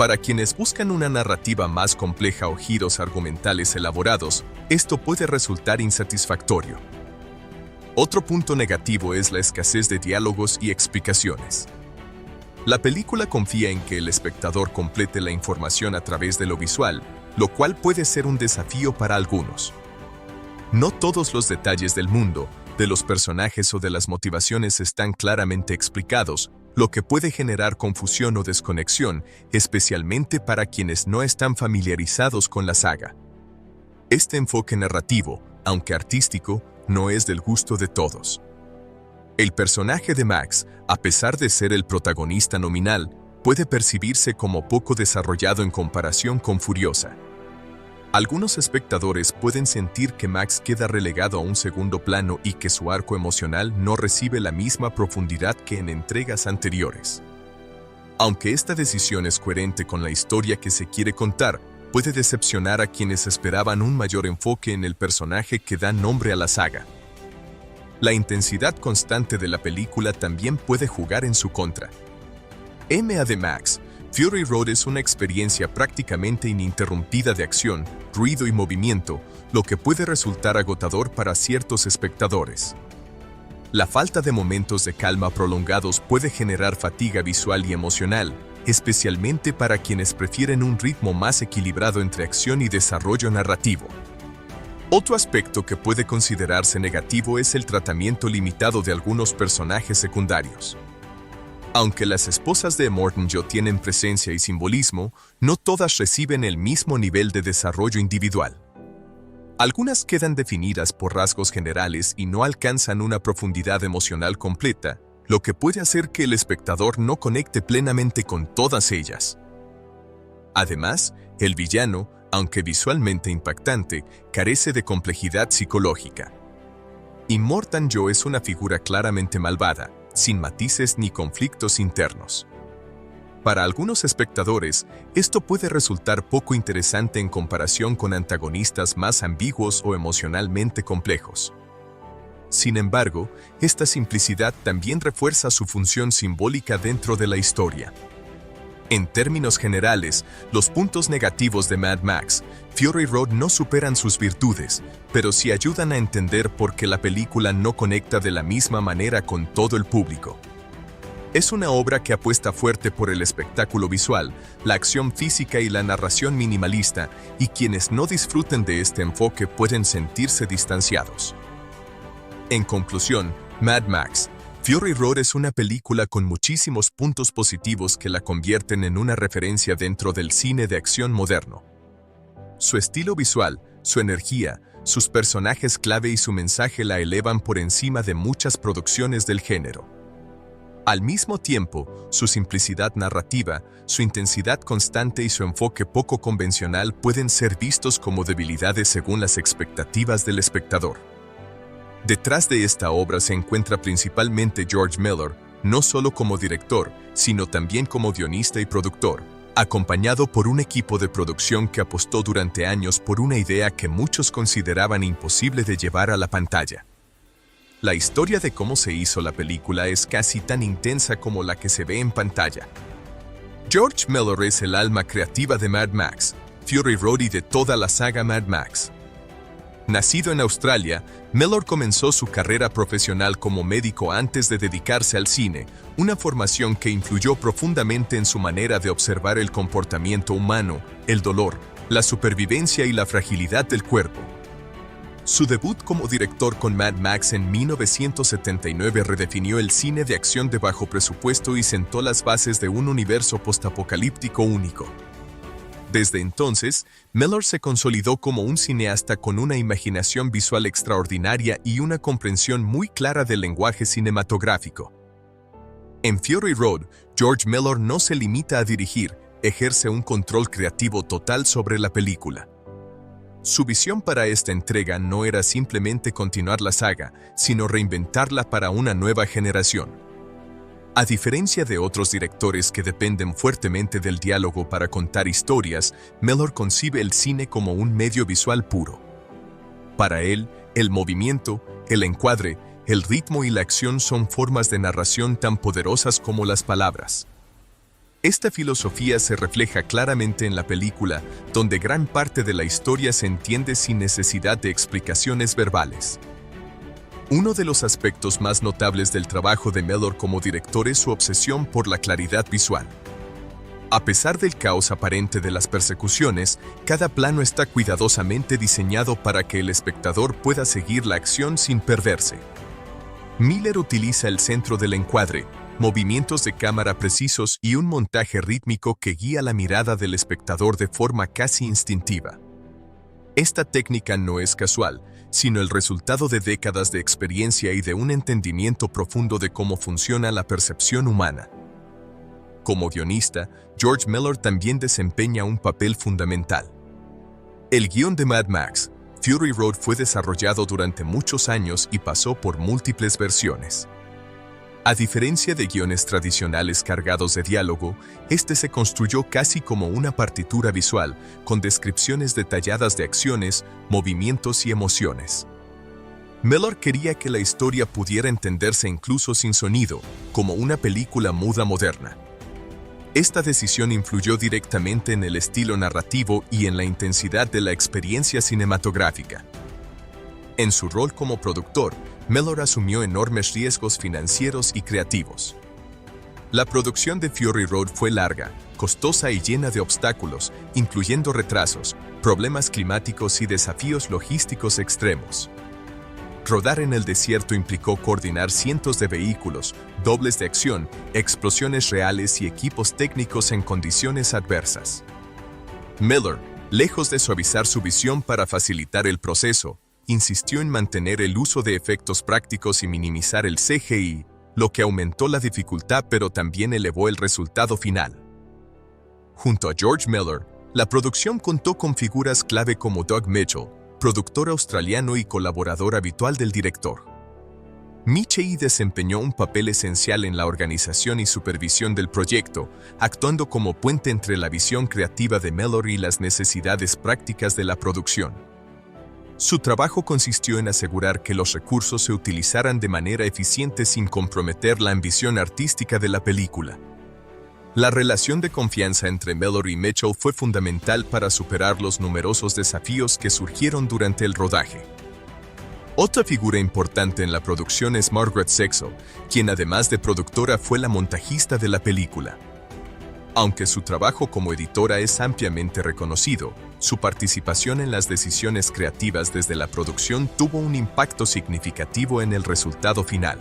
Speaker 1: Para quienes buscan una narrativa más compleja o giros argumentales elaborados, esto puede resultar insatisfactorio. Otro punto negativo es la escasez de diálogos y explicaciones. La película confía en que el espectador complete la información a través de lo visual, lo cual puede ser un desafío para algunos. No todos los detalles del mundo, de los personajes o de las motivaciones están claramente explicados, lo que puede generar confusión o desconexión, especialmente para quienes no están familiarizados con la saga. Este enfoque narrativo, aunque artístico, no es del gusto de todos. El personaje de Max, a pesar de ser el protagonista nominal, puede percibirse como poco desarrollado en comparación con Furiosa. Algunos espectadores pueden sentir que Max queda relegado a un segundo plano y que su arco emocional no recibe la misma profundidad que en entregas anteriores. Aunque esta decisión es coherente con la historia que se quiere contar, puede decepcionar a quienes esperaban un mayor enfoque en el personaje que da nombre a la saga. La intensidad constante de la película también puede jugar en su contra. Mad Max Fury Road es una experiencia prácticamente ininterrumpida de acción, ruido y movimiento, lo que puede resultar agotador para ciertos espectadores. La falta de momentos de calma prolongados puede generar fatiga visual y emocional, especialmente para quienes prefieren un ritmo más equilibrado entre acción y desarrollo narrativo. Otro aspecto que puede considerarse negativo es el tratamiento limitado de algunos personajes secundarios. Aunque las esposas de Immortan Joe tienen presencia y simbolismo, no todas reciben el mismo nivel de desarrollo individual. Algunas quedan definidas por rasgos generales y no alcanzan una profundidad emocional completa, lo que puede hacer que el espectador no conecte plenamente con todas ellas. Además, el villano, aunque visualmente impactante, carece de complejidad psicológica. Immortan Joe es una figura claramente malvada, sin matices ni conflictos internos. Para algunos espectadores, esto puede resultar poco interesante en comparación con antagonistas más ambiguos o emocionalmente complejos. Sin embargo, esta simplicidad también refuerza su función simbólica dentro de la historia. En términos generales, los puntos negativos de Mad Max Fury Road no superan sus virtudes, pero sí ayudan a entender por qué la película no conecta de la misma manera con todo el público. Es una obra que apuesta fuerte por el espectáculo visual, la acción física y la narración minimalista, y quienes no disfruten de este enfoque pueden sentirse distanciados. En conclusión, Mad Max Fury Road es una película con muchísimos puntos positivos que la convierten en una referencia dentro del cine de acción moderno. Su estilo visual, su energía, sus personajes clave y su mensaje la elevan por encima de muchas producciones del género. Al mismo tiempo, su simplicidad narrativa, su intensidad constante y su enfoque poco convencional pueden ser vistos como debilidades según las expectativas del espectador. Detrás de esta obra se encuentra principalmente George Miller, no solo como director, sino también como guionista y productor, acompañado por un equipo de producción que apostó durante años por una idea que muchos consideraban imposible de llevar a la pantalla. La historia de cómo se hizo la película es casi tan intensa como la que se ve en pantalla. George Miller es el alma creativa de Mad Max Fury Road y de toda la saga Mad Max. Nacido en Australia, Miller comenzó su carrera profesional como médico antes de dedicarse al cine, una formación que influyó profundamente en su manera de observar el comportamiento humano, el dolor, la supervivencia y la fragilidad del cuerpo. Su debut como director con Mad Max en 1979 redefinió el cine de acción de bajo presupuesto y sentó las bases de un universo postapocalíptico único. Desde entonces, Miller se consolidó como un cineasta con una imaginación visual extraordinaria y una comprensión muy clara del lenguaje cinematográfico. En Fury Road, George Miller no se limita a dirigir, ejerce un control creativo total sobre la película. Su visión para esta entrega no era simplemente continuar la saga, sino reinventarla para una nueva generación. A diferencia de otros directores que dependen fuertemente del diálogo para contar historias, Miller concibe el cine como un medio visual puro. Para él, el movimiento, el encuadre, el ritmo y la acción son formas de narración tan poderosas como las palabras. Esta filosofía se refleja claramente en la película, donde gran parte de la historia se entiende sin necesidad de explicaciones verbales. Uno de los aspectos más notables del trabajo de Miller como director es su obsesión por la claridad visual. A pesar del caos aparente de las persecuciones, cada plano está cuidadosamente diseñado para que el espectador pueda seguir la acción sin perderse. Miller utiliza el centro del encuadre, movimientos de cámara precisos y un montaje rítmico que guía la mirada del espectador de forma casi instintiva. Esta técnica no es casual, sino el resultado de décadas de experiencia y de un entendimiento profundo de cómo funciona la percepción humana. Como guionista, George Miller también desempeña un papel fundamental. El guión de Mad Max Fury Road fue desarrollado durante muchos años y pasó por múltiples versiones. A diferencia de guiones tradicionales cargados de diálogo, este se construyó casi como una partitura visual, con descripciones detalladas de acciones, movimientos y emociones. Miller quería que la historia pudiera entenderse incluso sin sonido, como una película muda moderna. Esta decisión influyó directamente en el estilo narrativo y en la intensidad de la experiencia cinematográfica. En su rol como productor, Miller asumió enormes riesgos financieros y creativos. La producción de Fury Road fue larga, costosa y llena de obstáculos, incluyendo retrasos, problemas climáticos y desafíos logísticos extremos. Rodar en el desierto implicó coordinar cientos de vehículos, dobles de acción, explosiones reales y equipos técnicos en condiciones adversas. Miller, lejos de suavizar su visión para facilitar el proceso, insistió en mantener el uso de efectos prácticos y minimizar el CGI, lo que aumentó la dificultad pero también elevó el resultado final. Junto a George Miller, la producción contó con figuras clave como Doug Mitchell, productor australiano y colaborador habitual del director. Mitchell desempeñó un papel esencial en la organización y supervisión del proyecto, actuando como puente entre la visión creativa de Miller y las necesidades prácticas de la producción. Su trabajo consistió en asegurar que los recursos se utilizaran de manera eficiente sin comprometer la ambición artística de la película. La relación de confianza entre Miller y Mitchell fue fundamental para superar los numerosos desafíos que surgieron durante el rodaje. Otra figura importante en la producción es Margaret Sexel, quien además de productora fue la montajista de la película. Aunque su trabajo como editora es ampliamente reconocido, su participación en las decisiones creativas desde la producción tuvo un impacto significativo en el resultado final.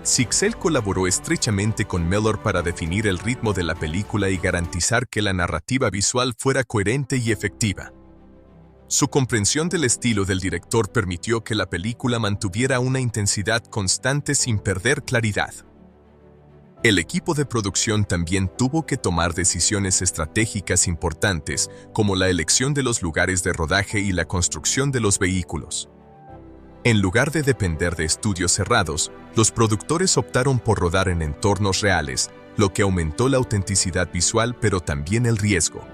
Speaker 1: Sexel colaboró estrechamente con Miller para definir el ritmo de la película y garantizar que la narrativa visual fuera coherente y efectiva. Su comprensión del estilo del director permitió que la película mantuviera una intensidad constante sin perder claridad. El equipo de producción también tuvo que tomar decisiones estratégicas importantes, como la elección de los lugares de rodaje y la construcción de los vehículos. En lugar de depender de estudios cerrados, los productores optaron por rodar en entornos reales, lo que aumentó la autenticidad visual pero también el riesgo.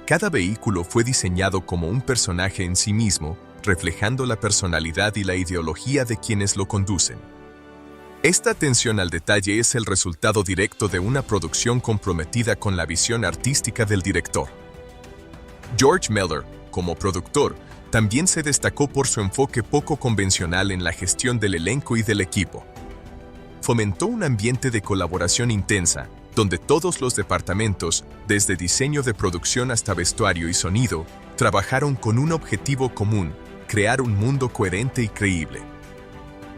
Speaker 1: Cada vehículo fue diseñado como un personaje en sí mismo, reflejando la personalidad y la ideología de quienes lo conducen. Esta atención al detalle es el resultado directo de una producción comprometida con la visión artística del director. George Miller, como productor, también se destacó por su enfoque poco convencional en la gestión del elenco y del equipo. Fomentó un ambiente de colaboración intensa, donde todos los departamentos, desde diseño de producción hasta vestuario y sonido, trabajaron con un objetivo común: crear un mundo coherente y creíble.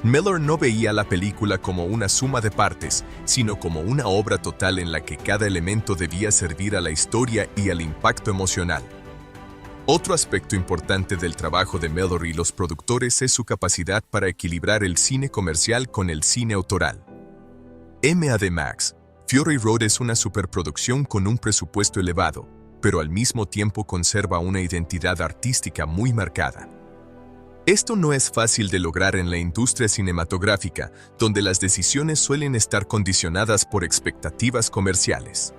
Speaker 1: Miller no veía la película como una suma de partes, sino como una obra total en la que cada elemento debía servir a la historia y al impacto emocional. Otro aspecto importante del trabajo de Miller y los productores es su capacidad para equilibrar el cine comercial con el cine autoral. Mad Max Fury Road es una superproducción con un presupuesto elevado, pero al mismo tiempo conserva una identidad artística muy marcada. Esto no es fácil de lograr en la industria cinematográfica, donde las decisiones suelen estar condicionadas por expectativas comerciales.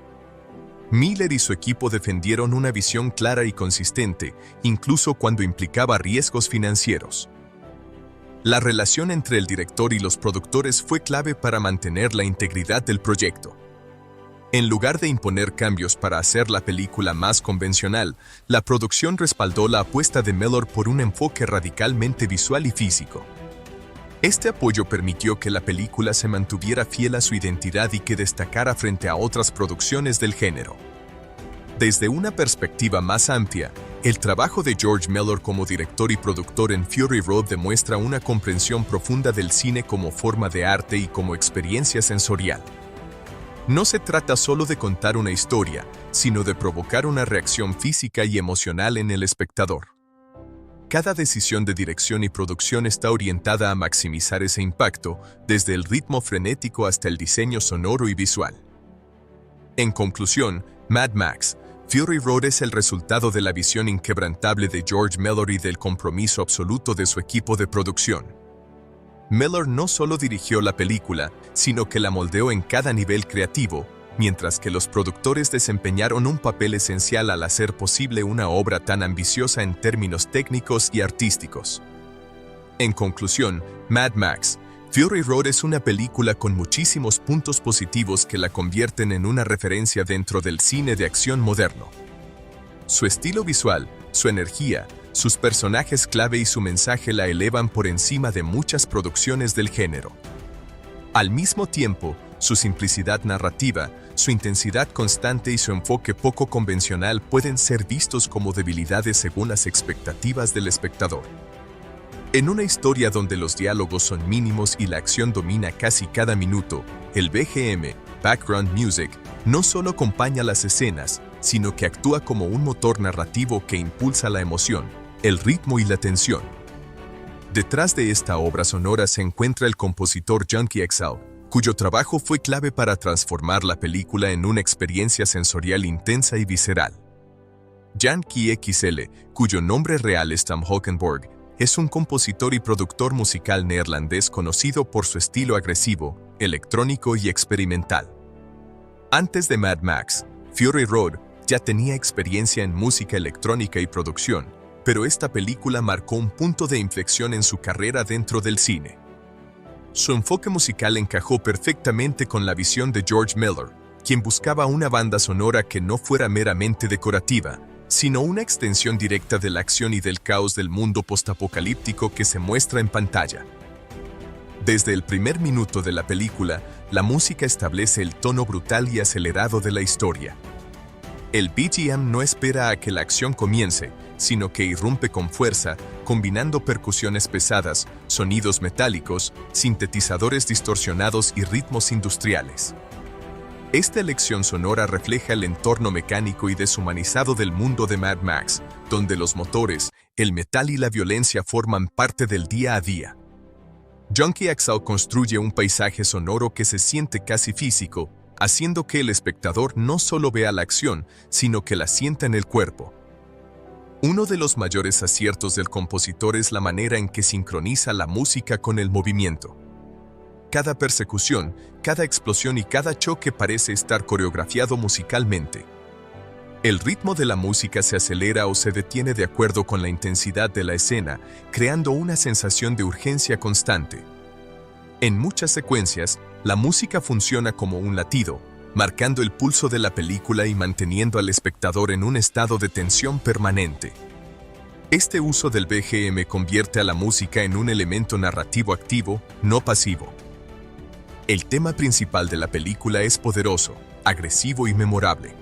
Speaker 1: Miller y su equipo defendieron una visión clara y consistente, incluso cuando implicaba riesgos financieros. La relación entre el director y los productores fue clave para mantener la integridad del proyecto. En lugar de imponer cambios para hacer la película más convencional, la producción respaldó la apuesta de Miller por un enfoque radicalmente visual y físico. Este apoyo permitió que la película se mantuviera fiel a su identidad y que destacara frente a otras producciones del género. Desde una perspectiva más amplia, el trabajo de George Miller como director y productor en Fury Road demuestra una comprensión profunda del cine como forma de arte y como experiencia sensorial. No se trata solo de contar una historia, sino de provocar una reacción física y emocional en el espectador. Cada decisión de dirección y producción está orientada a maximizar ese impacto, desde el ritmo frenético hasta el diseño sonoro y visual. En conclusión, Mad Max Fury Road es el resultado de la visión inquebrantable de George Miller y del compromiso absoluto de su equipo de producción. Miller no solo dirigió la película, sino que la moldeó en cada nivel creativo, mientras que los productores desempeñaron un papel esencial al hacer posible una obra tan ambiciosa en términos técnicos y artísticos. En conclusión, Mad Max Fury Road es una película con muchísimos puntos positivos que la convierten en una referencia dentro del cine de acción moderno. Su estilo visual, su energía, sus personajes clave y su mensaje la elevan por encima de muchas producciones del género. Al mismo tiempo, su simplicidad narrativa, su intensidad constante y su enfoque poco convencional pueden ser vistos como debilidades según las expectativas del espectador. En una historia donde los diálogos son mínimos y la acción domina casi cada minuto, el BGM, Background Music, no solo acompaña las escenas, sino que actúa como un motor narrativo que impulsa la emoción, el ritmo y la tensión. Detrás de esta obra sonora se encuentra el compositor Junkie XL, cuyo trabajo fue clave para transformar la película en una experiencia sensorial intensa y visceral. Junkie XL, cuyo nombre real es Tom Holkenborg, es un compositor y productor musical neerlandés conocido por su estilo agresivo, electrónico y experimental. Antes de Mad Max Fury Road, ya tenía experiencia en música electrónica y producción, pero esta película marcó un punto de inflexión en su carrera dentro del cine. Su enfoque musical encajó perfectamente con la visión de George Miller, quien buscaba una banda sonora que no fuera meramente decorativa, sino una extensión directa de la acción y del caos del mundo postapocalíptico que se muestra en pantalla. Desde el primer minuto de la película, la música establece el tono brutal y acelerado de la historia. El BGM no espera a que la acción comience, sino que irrumpe con fuerza, combinando percusiones pesadas, sonidos metálicos, sintetizadores distorsionados y ritmos industriales. Esta elección sonora refleja el entorno mecánico y deshumanizado del mundo de Mad Max, donde los motores, el metal y la violencia forman parte del día a día. Junkie XL construye un paisaje sonoro que se siente casi físico, haciendo que el espectador no solo vea la acción, sino que la sienta en el cuerpo. Uno de los mayores aciertos del compositor es la manera en que sincroniza la música con el movimiento. Cada persecución, cada explosión y cada choque parece estar coreografiado musicalmente. El ritmo de la música se acelera o se detiene de acuerdo con la intensidad de la escena, creando una sensación de urgencia constante. En muchas secuencias, la música funciona como un latido, marcando el pulso de la película y manteniendo al espectador en un estado de tensión permanente. Este uso del BGM convierte a la música en un elemento narrativo activo, no pasivo. El tema principal de la película es poderoso, agresivo y memorable.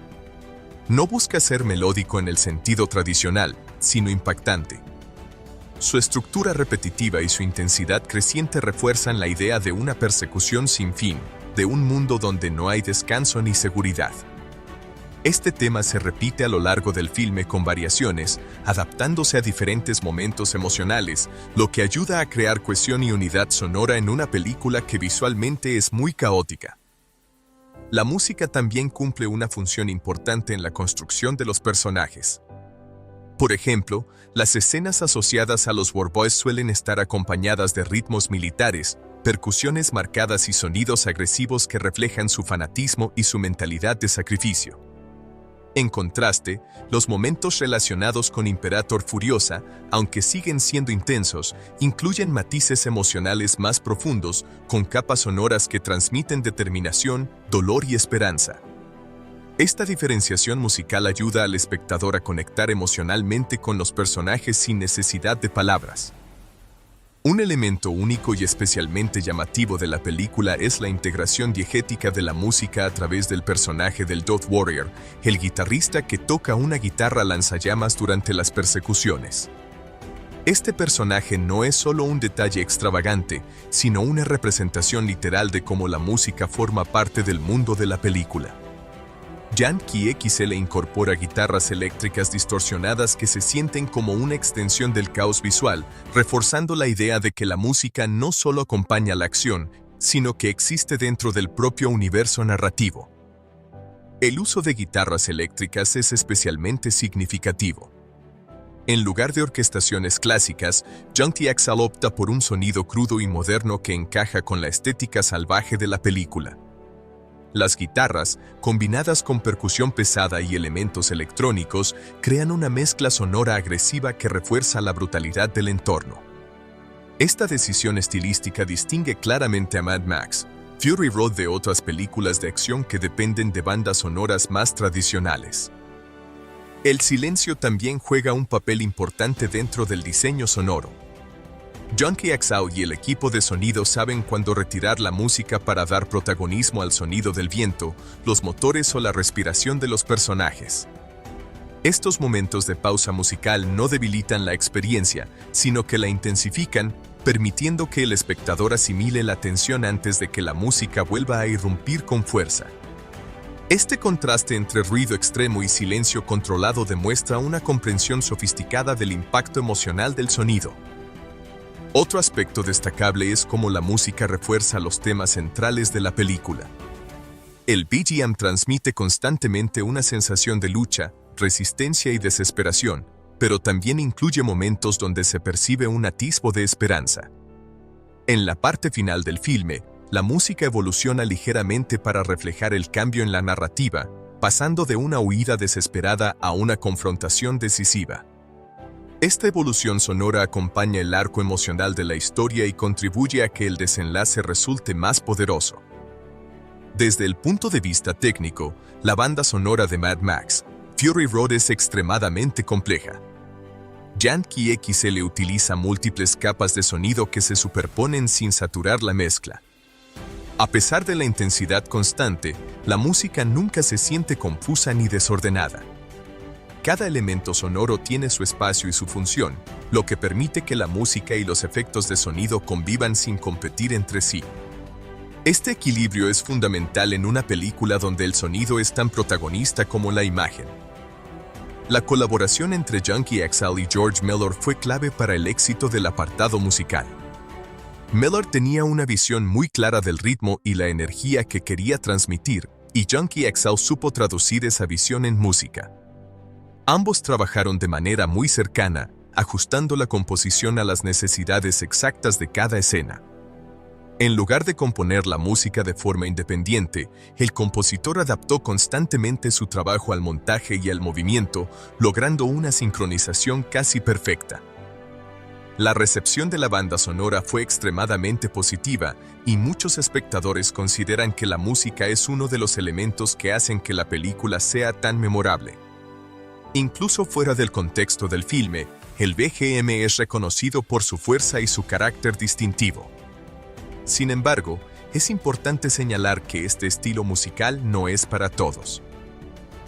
Speaker 1: No busca ser melódico en el sentido tradicional, sino impactante. Su estructura repetitiva y su intensidad creciente refuerzan la idea de una persecución sin fin, de un mundo donde no hay descanso ni seguridad. Este tema se repite a lo largo del filme con variaciones, adaptándose a diferentes momentos emocionales, lo que ayuda a crear cohesión y unidad sonora en una película que visualmente es muy caótica. La música también cumple una función importante en la construcción de los personajes. Por ejemplo, las escenas asociadas a los War Boys suelen estar acompañadas de ritmos militares, percusiones marcadas y sonidos agresivos que reflejan su fanatismo y su mentalidad de sacrificio. En contraste, los momentos relacionados con Imperator Furiosa, aunque siguen siendo intensos, incluyen matices emocionales más profundos, con capas sonoras que transmiten determinación, dolor y esperanza. Esta diferenciación musical ayuda al espectador a conectar emocionalmente con los personajes sin necesidad de palabras. Un elemento único y especialmente llamativo de la película es la integración diegética de la música a través del personaje del Dot Warrior, el guitarrista que toca una guitarra lanzallamas durante las persecuciones. Este personaje no es solo un detalle extravagante, sino una representación literal de cómo la música forma parte del mundo de la película. Junkie XL incorpora guitarras eléctricas distorsionadas que se sienten como una extensión del caos visual, reforzando la idea de que la música no solo acompaña la acción, sino que existe dentro del propio universo narrativo. El uso de guitarras eléctricas es especialmente significativo. En lugar de orquestaciones clásicas, Junkie XL opta por un sonido crudo y moderno que encaja con la estética salvaje de la película. Las guitarras, combinadas con percusión pesada y elementos electrónicos, crean una mezcla sonora agresiva que refuerza la brutalidad del entorno. Esta decisión estilística distingue claramente a Mad Max, Fury Road de otras películas de acción que dependen de bandas sonoras más tradicionales. El silencio también juega un papel importante dentro del diseño sonoro. Junkie XL y el equipo de sonido saben cuándo retirar la música para dar protagonismo al sonido del viento, los motores o la respiración de los personajes. Estos momentos de pausa musical no debilitan la experiencia, sino que la intensifican, permitiendo que el espectador asimile la tensión antes de que la música vuelva a irrumpir con fuerza. Este contraste entre ruido extremo y silencio controlado demuestra una comprensión sofisticada del impacto emocional del sonido. Otro aspecto destacable es cómo la música refuerza los temas centrales de la película. El BGM transmite constantemente una sensación de lucha, resistencia y desesperación, pero también incluye momentos donde se percibe un atisbo de esperanza. En la parte final del filme, la música evoluciona ligeramente para reflejar el cambio en la narrativa, pasando de una huida desesperada a una confrontación decisiva. Esta evolución sonora acompaña el arco emocional de la historia y contribuye a que el desenlace resulte más poderoso. Desde el punto de vista técnico, la banda sonora de Mad Max, Fury Road es extremadamente compleja. Yankee XL utiliza múltiples capas de sonido que se superponen sin saturar la mezcla. A pesar de la intensidad constante, la música nunca se siente confusa ni desordenada. Cada elemento sonoro tiene su espacio y su función, lo que permite que la música y los efectos de sonido convivan sin competir entre sí. Este equilibrio es fundamental en una película donde el sonido es tan protagonista como la imagen. La colaboración entre Junkie XL y George Miller fue clave para el éxito del apartado musical. Miller tenía una visión muy clara del ritmo y la energía que quería transmitir, y Junkie XL supo traducir esa visión en música. Ambos trabajaron de manera muy cercana, ajustando la composición a las necesidades exactas de cada escena. En lugar de componer la música de forma independiente, el compositor adaptó constantemente su trabajo al montaje y al movimiento, logrando una sincronización casi perfecta. La recepción de la banda sonora fue extremadamente positiva y muchos espectadores consideran que la música es uno de los elementos que hacen que la película sea tan memorable. Incluso fuera del contexto del filme, el BGM es reconocido por su fuerza y su carácter distintivo. Sin embargo, es importante señalar que este estilo musical no es para todos.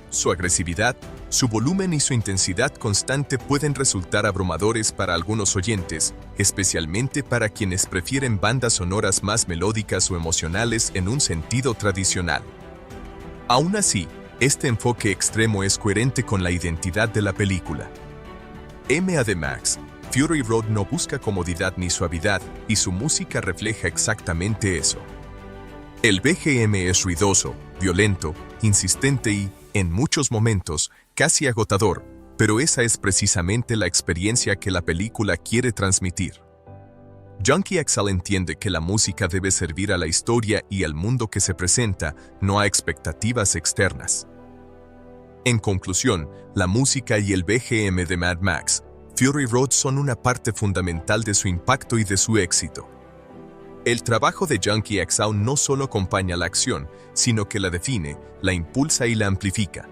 Speaker 1: Su agresividad, su volumen y su intensidad constante pueden resultar abrumadores para algunos oyentes, especialmente para quienes prefieren bandas sonoras más melódicas o emocionales en un sentido tradicional. Aún así, este enfoque extremo es coherente con la identidad de la película. Mad Max, Fury Road no busca comodidad ni suavidad, y su música refleja exactamente eso. El BGM es ruidoso, violento, insistente y, en muchos momentos, casi agotador, pero esa es precisamente la experiencia que la película quiere transmitir. Junkie XL entiende que la música debe servir a la historia y al mundo que se presenta, no a expectativas externas. En conclusión, la música y el BGM de Mad Max, Fury Road son una parte fundamental de su impacto y de su éxito. El trabajo de Junkie XL no solo acompaña la acción, sino que la define, la impulsa y la amplifica.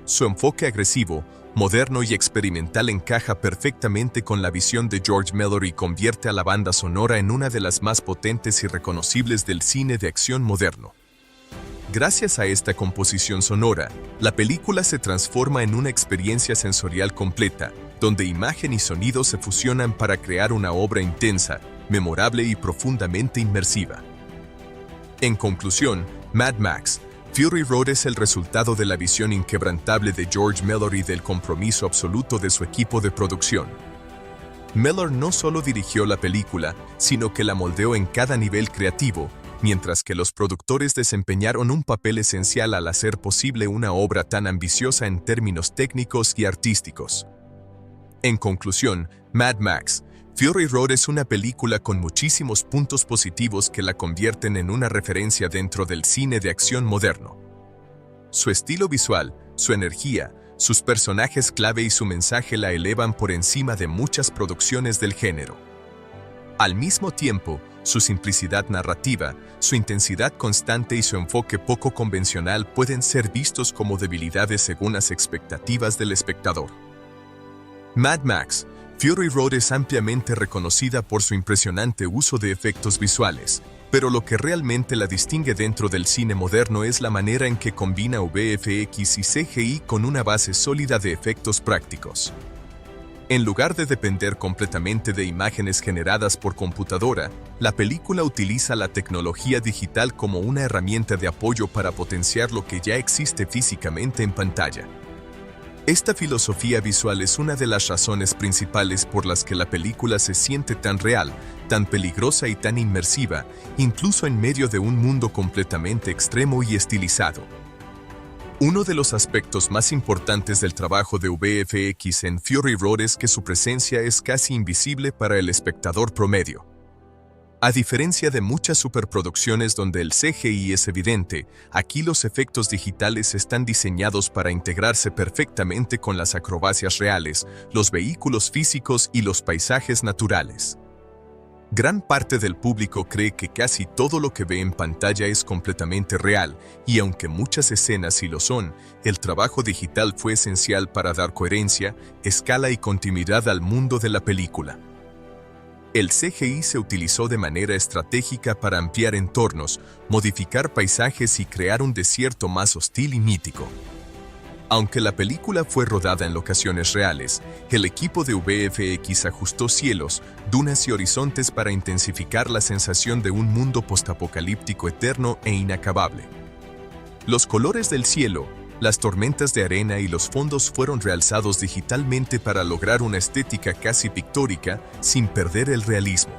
Speaker 1: Su enfoque agresivo, moderno y experimental encaja perfectamente con la visión de George Miller y convierte a la banda sonora en una de las más potentes y reconocibles del cine de acción moderno. Gracias a esta composición sonora, la película se transforma en una experiencia sensorial completa, donde imagen y sonido se fusionan para crear una obra intensa, memorable y profundamente inmersiva. En conclusión, Mad Max, Fury Road es el resultado de la visión inquebrantable de George Miller y del compromiso absoluto de su equipo de producción. Miller no solo dirigió la película, sino que la moldeó en cada nivel creativo, mientras que los productores desempeñaron un papel esencial al hacer posible una obra tan ambiciosa en términos técnicos y artísticos. En conclusión, Mad Max, Fury Road es una película con muchísimos puntos positivos que la convierten en una referencia dentro del cine de acción moderno. Su estilo visual, su energía, sus personajes clave y su mensaje la elevan por encima de muchas producciones del género. Al mismo tiempo, su simplicidad narrativa, su intensidad constante y su enfoque poco convencional pueden ser vistos como debilidades según las expectativas del espectador. Mad Max, Fury Road es ampliamente reconocida por su impresionante uso de efectos visuales, pero lo que realmente la distingue dentro del cine moderno es la manera en que combina VFX y CGI con una base sólida de efectos prácticos. En lugar de depender completamente de imágenes generadas por computadora, la película utiliza la tecnología digital como una herramienta de apoyo para potenciar lo que ya existe físicamente en pantalla. Esta filosofía visual es una de las razones principales por las que la película se siente tan real, tan peligrosa y tan inmersiva, incluso en medio de un mundo completamente extremo y estilizado. Uno de los aspectos más importantes del trabajo de VFX en Fury Road es que su presencia es casi invisible para el espectador promedio. A diferencia de muchas superproducciones donde el CGI es evidente, aquí los efectos digitales están diseñados para integrarse perfectamente con las acrobacias reales, los vehículos físicos y los paisajes naturales. Gran parte del público cree que casi todo lo que ve en pantalla es completamente real, y aunque muchas escenas sí lo son, el trabajo digital fue esencial para dar coherencia, escala y continuidad al mundo de la película. El CGI se utilizó de manera estratégica para ampliar entornos, modificar paisajes y crear un desierto más hostil y mítico. Aunque la película fue rodada en locaciones reales, el equipo de VFX ajustó cielos, dunas y horizontes para intensificar la sensación de un mundo postapocalíptico eterno e inacabable. Los colores del cielo, las tormentas de arena y los fondos fueron realzados digitalmente para lograr una estética casi pictórica sin perder el realismo.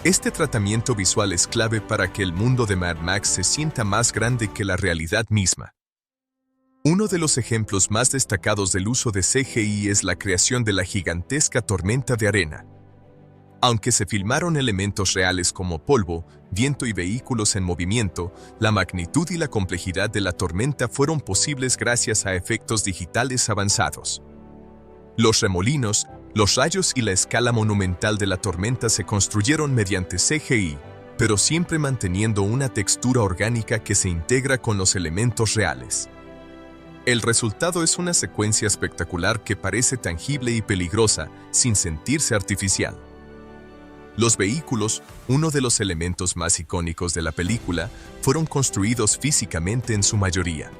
Speaker 1: Este tratamiento visual es clave para que el mundo de Mad Max se sienta más grande que la realidad misma. Uno de los ejemplos más destacados del uso de CGI es la creación de la gigantesca tormenta de arena. Aunque se filmaron elementos reales como polvo, viento y vehículos en movimiento, la magnitud y la complejidad de la tormenta fueron posibles gracias a efectos digitales avanzados. Los remolinos, los rayos y la escala monumental de la tormenta se construyeron mediante CGI, pero siempre manteniendo una textura orgánica que se integra con los elementos reales. El resultado es una secuencia espectacular que parece tangible y peligrosa, sin sentirse artificial. Los vehículos, uno de los elementos más icónicos de la película, fueron construidos físicamente en su mayoría.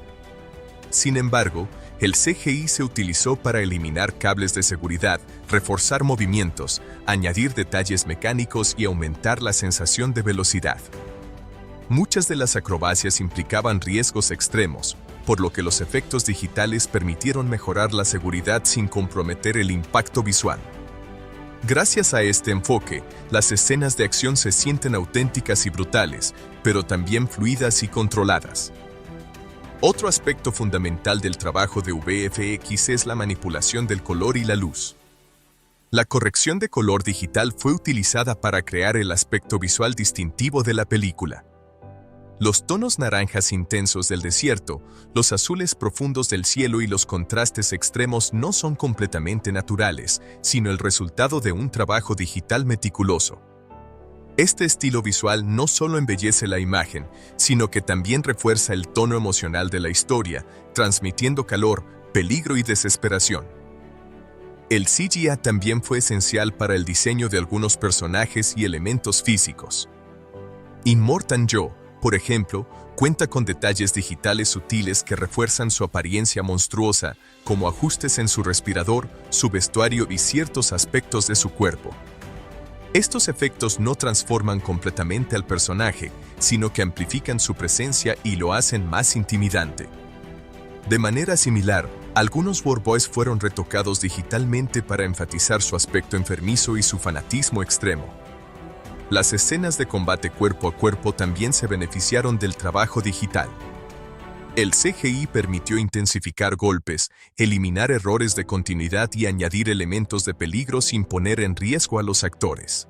Speaker 1: Sin embargo, el CGI se utilizó para eliminar cables de seguridad, reforzar movimientos, añadir detalles mecánicos y aumentar la sensación de velocidad. Muchas de las acrobacias implicaban riesgos extremos, por lo que los efectos digitales permitieron mejorar la seguridad sin comprometer el impacto visual. Gracias a este enfoque, las escenas de acción se sienten auténticas y brutales, pero también fluidas y controladas. Otro aspecto fundamental del trabajo de VFX es la manipulación del color y la luz. La corrección de color digital fue utilizada para crear el aspecto visual distintivo de la película. Los tonos naranjas intensos del desierto, los azules profundos del cielo y los contrastes extremos no son completamente naturales, sino el resultado de un trabajo digital meticuloso. Este estilo visual no solo embellece la imagen, sino que también refuerza el tono emocional de la historia, transmitiendo calor, peligro y desesperación. El CGI también fue esencial para el diseño de algunos personajes y elementos físicos. Immortan Joe, por ejemplo, cuenta con detalles digitales sutiles que refuerzan su apariencia monstruosa, como ajustes en su respirador, su vestuario y ciertos aspectos de su cuerpo. Estos efectos no transforman completamente al personaje, sino que amplifican su presencia y lo hacen más intimidante. De manera similar, algunos War Boys fueron retocados digitalmente para enfatizar su aspecto enfermizo y su fanatismo extremo. Las escenas de combate cuerpo a cuerpo también se beneficiaron del trabajo digital. El CGI permitió intensificar golpes, eliminar errores de continuidad y añadir elementos de peligro sin poner en riesgo a los actores.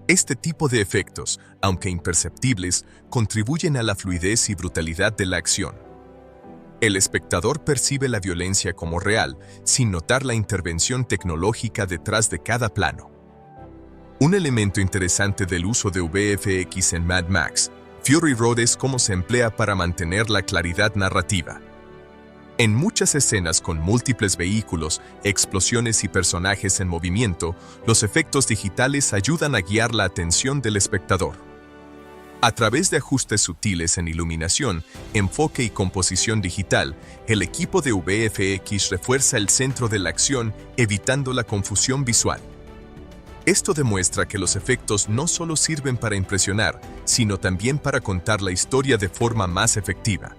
Speaker 1: Este tipo de efectos, aunque imperceptibles, contribuyen a la fluidez y brutalidad de la acción. El espectador percibe la violencia como real, sin notar la intervención tecnológica detrás de cada plano. Un elemento interesante del uso de VFX en Mad Max Fury Road es cómo se emplea para mantener la claridad narrativa. En muchas escenas con múltiples vehículos, explosiones y personajes en movimiento, los efectos digitales ayudan a guiar la atención del espectador. A través de ajustes sutiles en iluminación, enfoque y composición digital, el equipo de VFX refuerza el centro de la acción, evitando la confusión visual. Esto demuestra que los efectos no solo sirven para impresionar, sino también para contar la historia de forma más efectiva.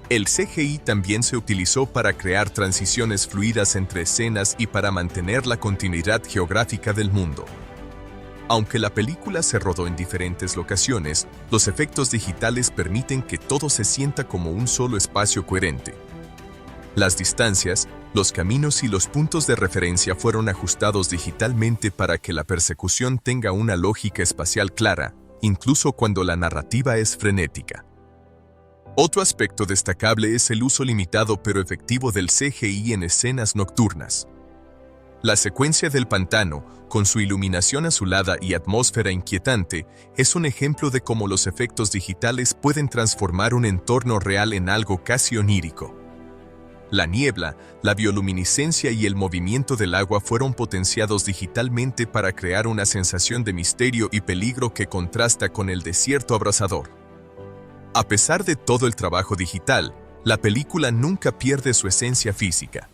Speaker 1: El CGI también se utilizó para crear transiciones fluidas entre escenas y para mantener la continuidad geográfica del mundo. Aunque la película se rodó en diferentes locaciones, los efectos digitales permiten que todo se sienta como un solo espacio coherente. Las distancias, los caminos y los puntos de referencia fueron ajustados digitalmente para que la persecución tenga una lógica espacial clara, incluso cuando la narrativa es frenética. Otro aspecto destacable es el uso limitado pero efectivo del CGI en escenas nocturnas. La secuencia del pantano, con su iluminación azulada y atmósfera inquietante, es un ejemplo de cómo los efectos digitales pueden transformar un entorno real en algo casi onírico. La niebla, la bioluminiscencia y el movimiento del agua fueron potenciados digitalmente para crear una sensación de misterio y peligro que contrasta con el desierto abrasador. A pesar de todo el trabajo digital, la película nunca pierde su esencia física.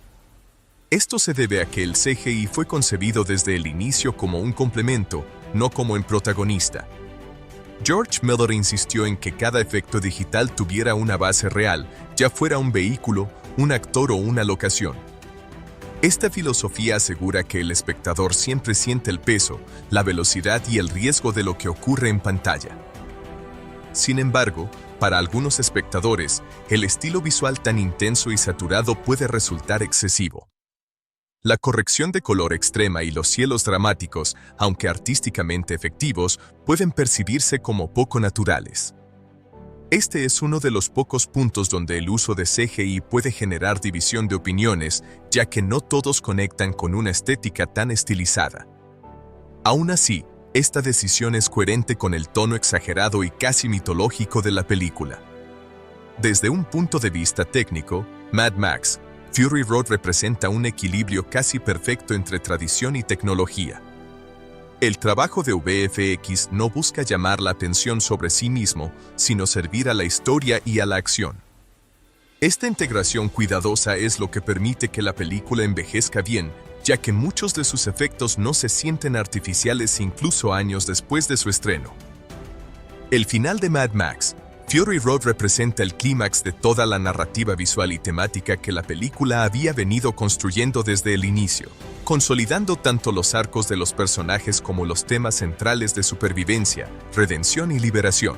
Speaker 1: Esto se debe a que el CGI fue concebido desde el inicio como un complemento, no como un protagonista. George Miller insistió en que cada efecto digital tuviera una base real, ya fuera un vehículo, un actor o una locación. Esta filosofía asegura que el espectador siempre siente el peso, la velocidad y el riesgo de lo que ocurre en pantalla. Sin embargo, para algunos espectadores, el estilo visual tan intenso y saturado puede resultar excesivo. La corrección de color extrema y los cielos dramáticos, aunque artísticamente efectivos, pueden percibirse como poco naturales. Este es uno de los pocos puntos donde el uso de CGI puede generar división de opiniones, ya que no todos conectan con una estética tan estilizada. Aún así, esta decisión es coherente con el tono exagerado y casi mitológico de la película. Desde un punto de vista técnico, Mad Max: Fury Road representa un equilibrio casi perfecto entre tradición y tecnología. El trabajo de VFX no busca llamar la atención sobre sí mismo, sino servir a la historia y a la acción. Esta integración cuidadosa es lo que permite que la película envejezca bien, ya que muchos de sus efectos no se sienten artificiales incluso años después de su estreno. El final de Mad Max: Fury Road representa el clímax de toda la narrativa visual y temática que la película había venido construyendo desde el inicio, consolidando tanto los arcos de los personajes como los temas centrales de supervivencia, redención y liberación.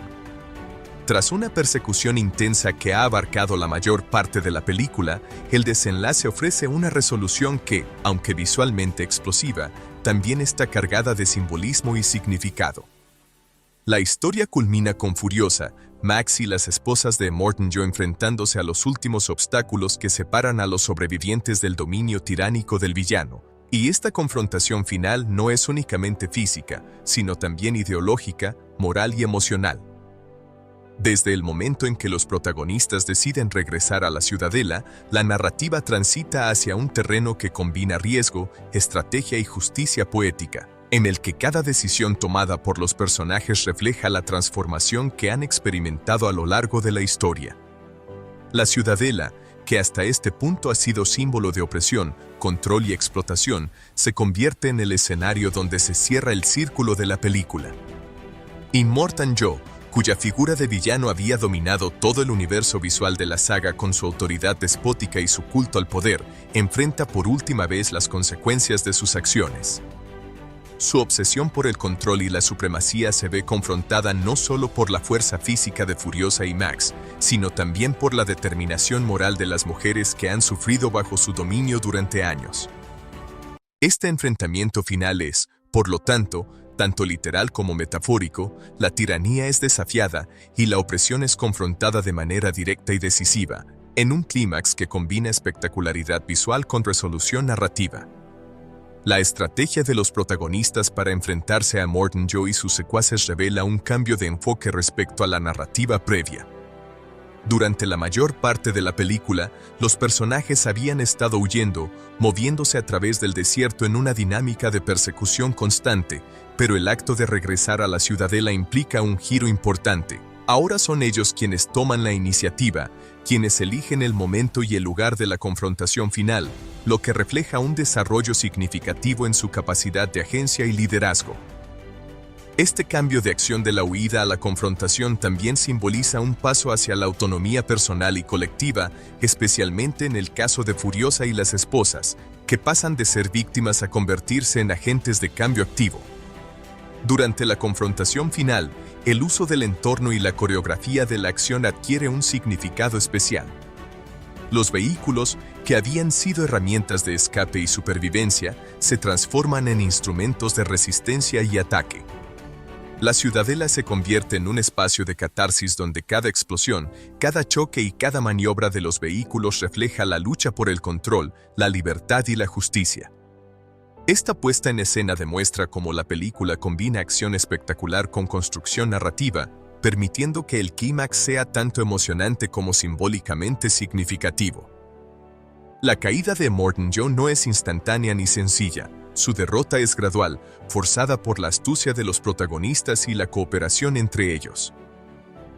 Speaker 1: Tras una persecución intensa que ha abarcado la mayor parte de la película, el desenlace ofrece una resolución que, aunque visualmente explosiva, también está cargada de simbolismo y significado. La historia culmina con Furiosa, Max y las esposas de Immortan Joe enfrentándose a los últimos obstáculos que separan a los sobrevivientes del dominio tiránico del villano. Y esta confrontación final no es únicamente física, sino también ideológica, moral y emocional. Desde el momento en que los protagonistas deciden regresar a la ciudadela, la narrativa transita hacia un terreno que combina riesgo, estrategia y justicia poética, en el que cada decisión tomada por los personajes refleja la transformación que han experimentado a lo largo de la historia. La ciudadela, que hasta este punto ha sido símbolo de opresión, control y explotación, se convierte en el escenario donde se cierra el círculo de la película. Immortan Joe, cuya figura de villano había dominado todo el universo visual de la saga con su autoridad despótica y su culto al poder, enfrenta por última vez las consecuencias de sus acciones. Su obsesión por el control y la supremacía se ve confrontada no solo por la fuerza física de Furiosa y Max, sino también por la determinación moral de las mujeres que han sufrido bajo su dominio durante años. Este enfrentamiento final es, por lo tanto, tanto literal como metafórico, la tiranía es desafiada y la opresión es confrontada de manera directa y decisiva, en un clímax que combina espectacularidad visual con resolución narrativa. La estrategia de los protagonistas para enfrentarse a Immortan Joe y sus secuaces revela un cambio de enfoque respecto a la narrativa previa. Durante la mayor parte de la película, los personajes habían estado huyendo, moviéndose a través del desierto en una dinámica de persecución constante, pero el acto de regresar a la ciudadela implica un giro importante. Ahora son ellos quienes toman la iniciativa, quienes eligen el momento y el lugar de la confrontación final, lo que refleja un desarrollo significativo en su capacidad de agencia y liderazgo. Este cambio de acción de la huida a la confrontación también simboliza un paso hacia la autonomía personal y colectiva, especialmente en el caso de Furiosa y las esposas, que pasan de ser víctimas a convertirse en agentes de cambio activo. Durante la confrontación final, el uso del entorno y la coreografía de la acción adquiere un significado especial. Los vehículos, que habían sido herramientas de escape y supervivencia, se transforman en instrumentos de resistencia y ataque. La ciudadela se convierte en un espacio de catarsis donde cada explosión, cada choque y cada maniobra de los vehículos refleja la lucha por el control, la libertad y la justicia. Esta puesta en escena demuestra cómo la película combina acción espectacular con construcción narrativa, permitiendo que el clímax sea tanto emocionante como simbólicamente significativo. La caída de Immortan Joe no es instantánea ni sencilla. Su derrota es gradual, forzada por la astucia de los protagonistas y la cooperación entre ellos.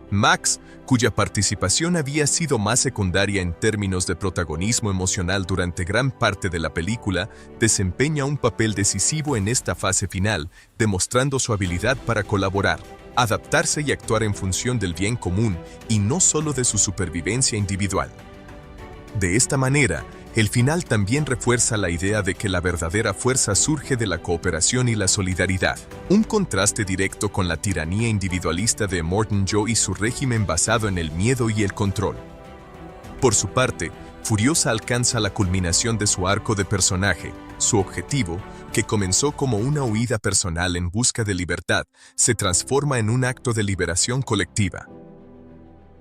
Speaker 1: Max, cuya participación había sido más secundaria en términos de protagonismo emocional durante gran parte de la película, desempeña un papel decisivo en esta fase final, demostrando su habilidad para colaborar, adaptarse y actuar en función del bien común y no solo de su supervivencia individual. De esta manera, el final también refuerza la idea de que la verdadera fuerza surge de la cooperación y la solidaridad, un contraste directo con la tiranía individualista de Immortan Joe y su régimen basado en el miedo y el control. Por su parte, Furiosa alcanza la culminación de su arco de personaje. Su objetivo, que comenzó como una huida personal en busca de libertad, se transforma en un acto de liberación colectiva.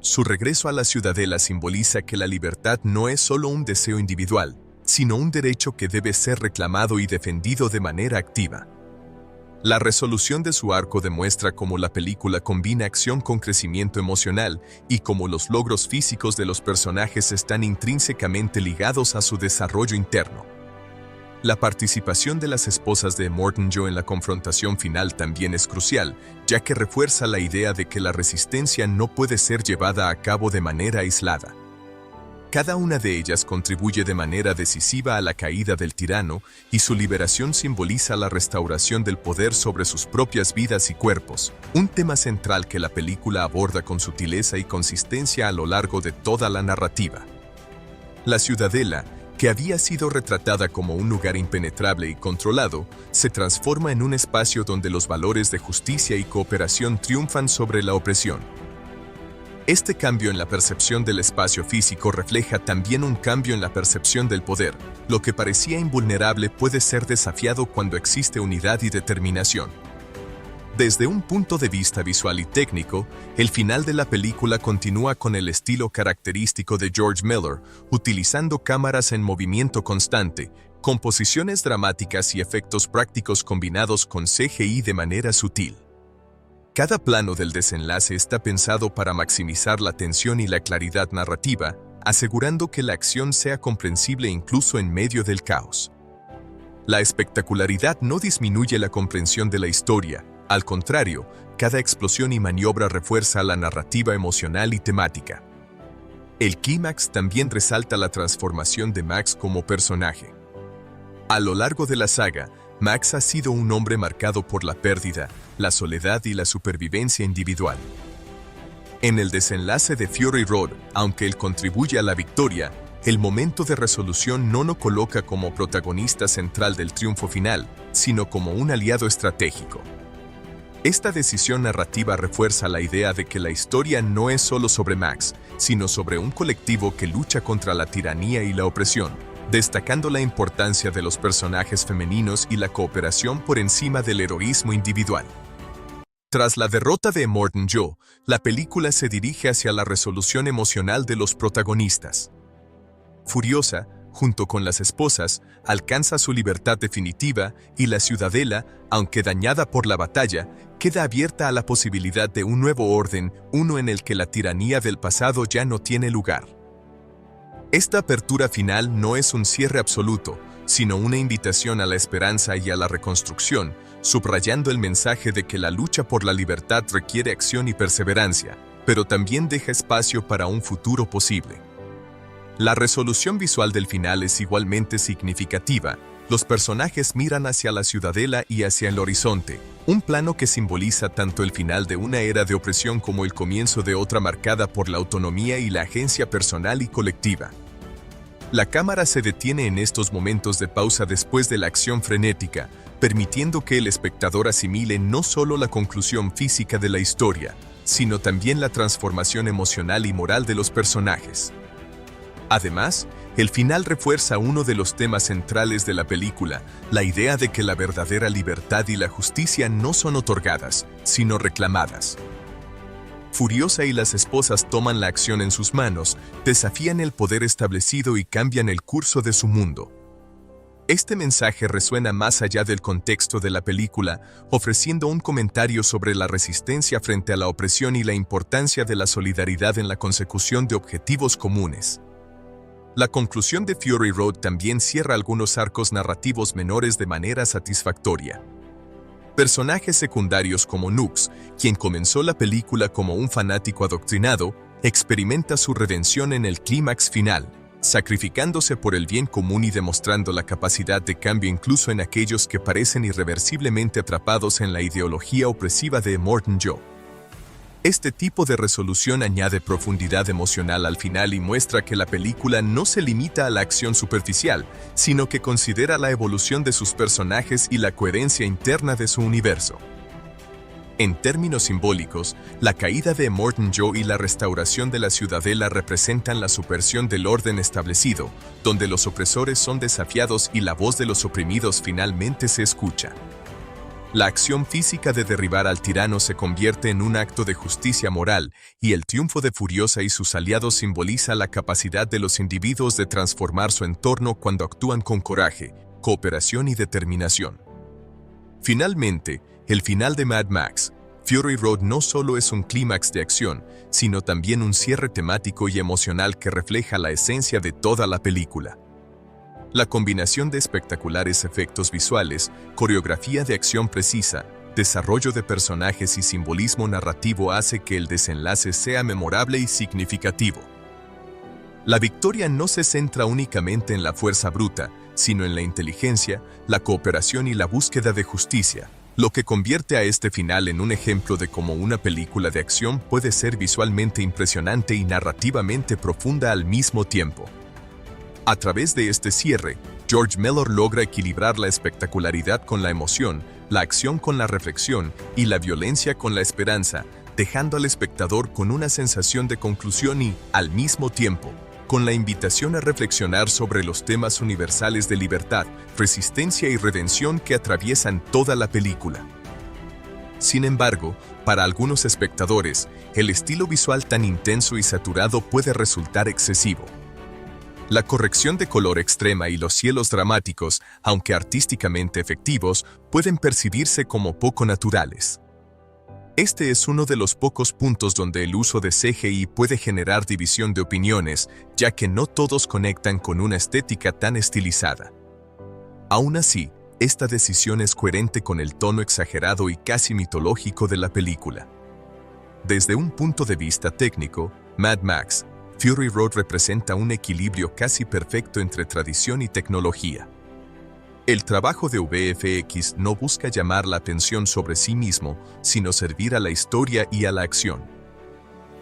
Speaker 1: Su regreso a la ciudadela simboliza que la libertad no es solo un deseo individual, sino un derecho que debe ser reclamado y defendido de manera activa. La resolución de su arco demuestra cómo la película combina acción con crecimiento emocional y cómo los logros físicos de los personajes están intrínsecamente ligados a su desarrollo interno. La participación de las esposas de Immortan Joe en la confrontación final también es crucial, ya que refuerza la idea de que la resistencia no puede ser llevada a cabo de manera aislada. Cada una de ellas contribuye de manera decisiva a la caída del tirano y su liberación simboliza la restauración del poder sobre sus propias vidas y cuerpos, un tema central que la película aborda con sutileza y consistencia a lo largo de toda la narrativa. La ciudadela, que había sido retratada como un lugar impenetrable y controlado, se transforma en un espacio donde los valores de justicia y cooperación triunfan sobre la opresión. Este cambio en la percepción del espacio físico refleja también un cambio en la percepción del poder. Lo que parecía invulnerable puede ser desafiado cuando existe unidad y determinación. Desde un punto de vista visual y técnico, el final de la película continúa con el estilo característico de George Miller, utilizando cámaras en movimiento constante, composiciones dramáticas y efectos prácticos combinados con CGI de manera sutil. Cada plano del desenlace está pensado para maximizar la tensión y la claridad narrativa, asegurando que la acción sea comprensible incluso en medio del caos. La espectacularidad no disminuye la comprensión de la historia. Al contrario, cada explosión y maniobra refuerza la narrativa emocional y temática. El clímax también resalta la transformación de Max como personaje. A lo largo de la saga, Max ha sido un hombre marcado por la pérdida, la soledad y la supervivencia individual. En el desenlace de Fury Road, aunque él contribuye a la victoria, el momento de resolución no lo coloca como protagonista central del triunfo final, sino como un aliado estratégico. Esta decisión narrativa refuerza la idea de que la historia no es solo sobre Max, sino sobre un colectivo que lucha contra la tiranía y la opresión, destacando la importancia de los personajes femeninos y la cooperación por encima del heroísmo individual. Tras la derrota de Immortan Joe, la película se dirige hacia la resolución emocional de los protagonistas. Furiosa, junto con las esposas, alcanza su libertad definitiva y la ciudadela, aunque dañada por la batalla, queda abierta a la posibilidad de un nuevo orden, uno en el que la tiranía del pasado ya no tiene lugar. Esta apertura final no es un cierre absoluto, sino una invitación a la esperanza y a la reconstrucción, subrayando el mensaje de que la lucha por la libertad requiere acción y perseverancia, pero también deja espacio para un futuro posible. La resolución visual del final es igualmente significativa. Los personajes miran hacia la ciudadela y hacia el horizonte, un plano que simboliza tanto el final de una era de opresión como el comienzo de otra marcada por la autonomía y la agencia personal y colectiva. La cámara se detiene en estos momentos de pausa después de la acción frenética, permitiendo que el espectador asimile no solo la conclusión física de la historia, sino también la transformación emocional y moral de los personajes. Además, el final refuerza uno de los temas centrales de la película, la idea de que la verdadera libertad y la justicia no son otorgadas, sino reclamadas. Furiosa y las esposas toman la acción en sus manos, desafían el poder establecido y cambian el curso de su mundo. Este mensaje resuena más allá del contexto de la película, ofreciendo un comentario sobre la resistencia frente a la opresión y la importancia de la solidaridad en la consecución de objetivos comunes. La conclusión de Fury Road también cierra algunos arcos narrativos menores de manera satisfactoria. Personajes secundarios como Nux, quien comenzó la película como un fanático adoctrinado, experimenta su redención en el clímax final, sacrificándose por el bien común y demostrando la capacidad de cambio incluso en aquellos que parecen irreversiblemente atrapados en la ideología opresiva de Immortan Joe. Este tipo de resolución añade profundidad emocional al final y muestra que la película no se limita a la acción superficial, sino que considera la evolución de sus personajes y la coherencia interna de su universo. En términos simbólicos, la caída de Immortan Joe y la restauración de la ciudadela representan la subversión del orden establecido, donde los opresores son desafiados y la voz de los oprimidos finalmente se escucha. La acción física de derribar al tirano se convierte en un acto de justicia moral, y el triunfo de Furiosa y sus aliados simboliza la capacidad de los individuos de transformar su entorno cuando actúan con coraje, cooperación y determinación. Finalmente, el final de Mad Max, Fury Road no solo es un clímax de acción, sino también un cierre temático y emocional que refleja la esencia de toda la película. La combinación de espectaculares efectos visuales, coreografía de acción precisa, desarrollo de personajes y simbolismo narrativo hace que el desenlace sea memorable y significativo. La victoria no se centra únicamente en la fuerza bruta, sino en la inteligencia, la cooperación y la búsqueda de justicia, lo que convierte a este final en un ejemplo de cómo una película de acción puede ser visualmente impresionante y narrativamente profunda al mismo tiempo. A través de este cierre, George Miller logra equilibrar la espectacularidad con la emoción, la acción con la reflexión y la violencia con la esperanza, dejando al espectador con una sensación de conclusión y, al mismo tiempo, con la invitación a reflexionar sobre los temas universales de libertad, resistencia y redención que atraviesan toda la película. Sin embargo, para algunos espectadores, el estilo visual tan intenso y saturado puede resultar excesivo. La corrección de color extrema y los cielos dramáticos, aunque artísticamente efectivos, pueden percibirse como poco naturales. Este es uno de los pocos puntos donde el uso de CGI puede generar división de opiniones, ya que no todos conectan con una estética tan estilizada. Aún así, esta decisión es coherente con el tono exagerado y casi mitológico de la película. Desde un punto de vista técnico, Mad Max, Fury Road representa un equilibrio casi perfecto entre tradición y tecnología. El trabajo de VFX no busca llamar la atención sobre sí mismo, sino servir a la historia y a la acción.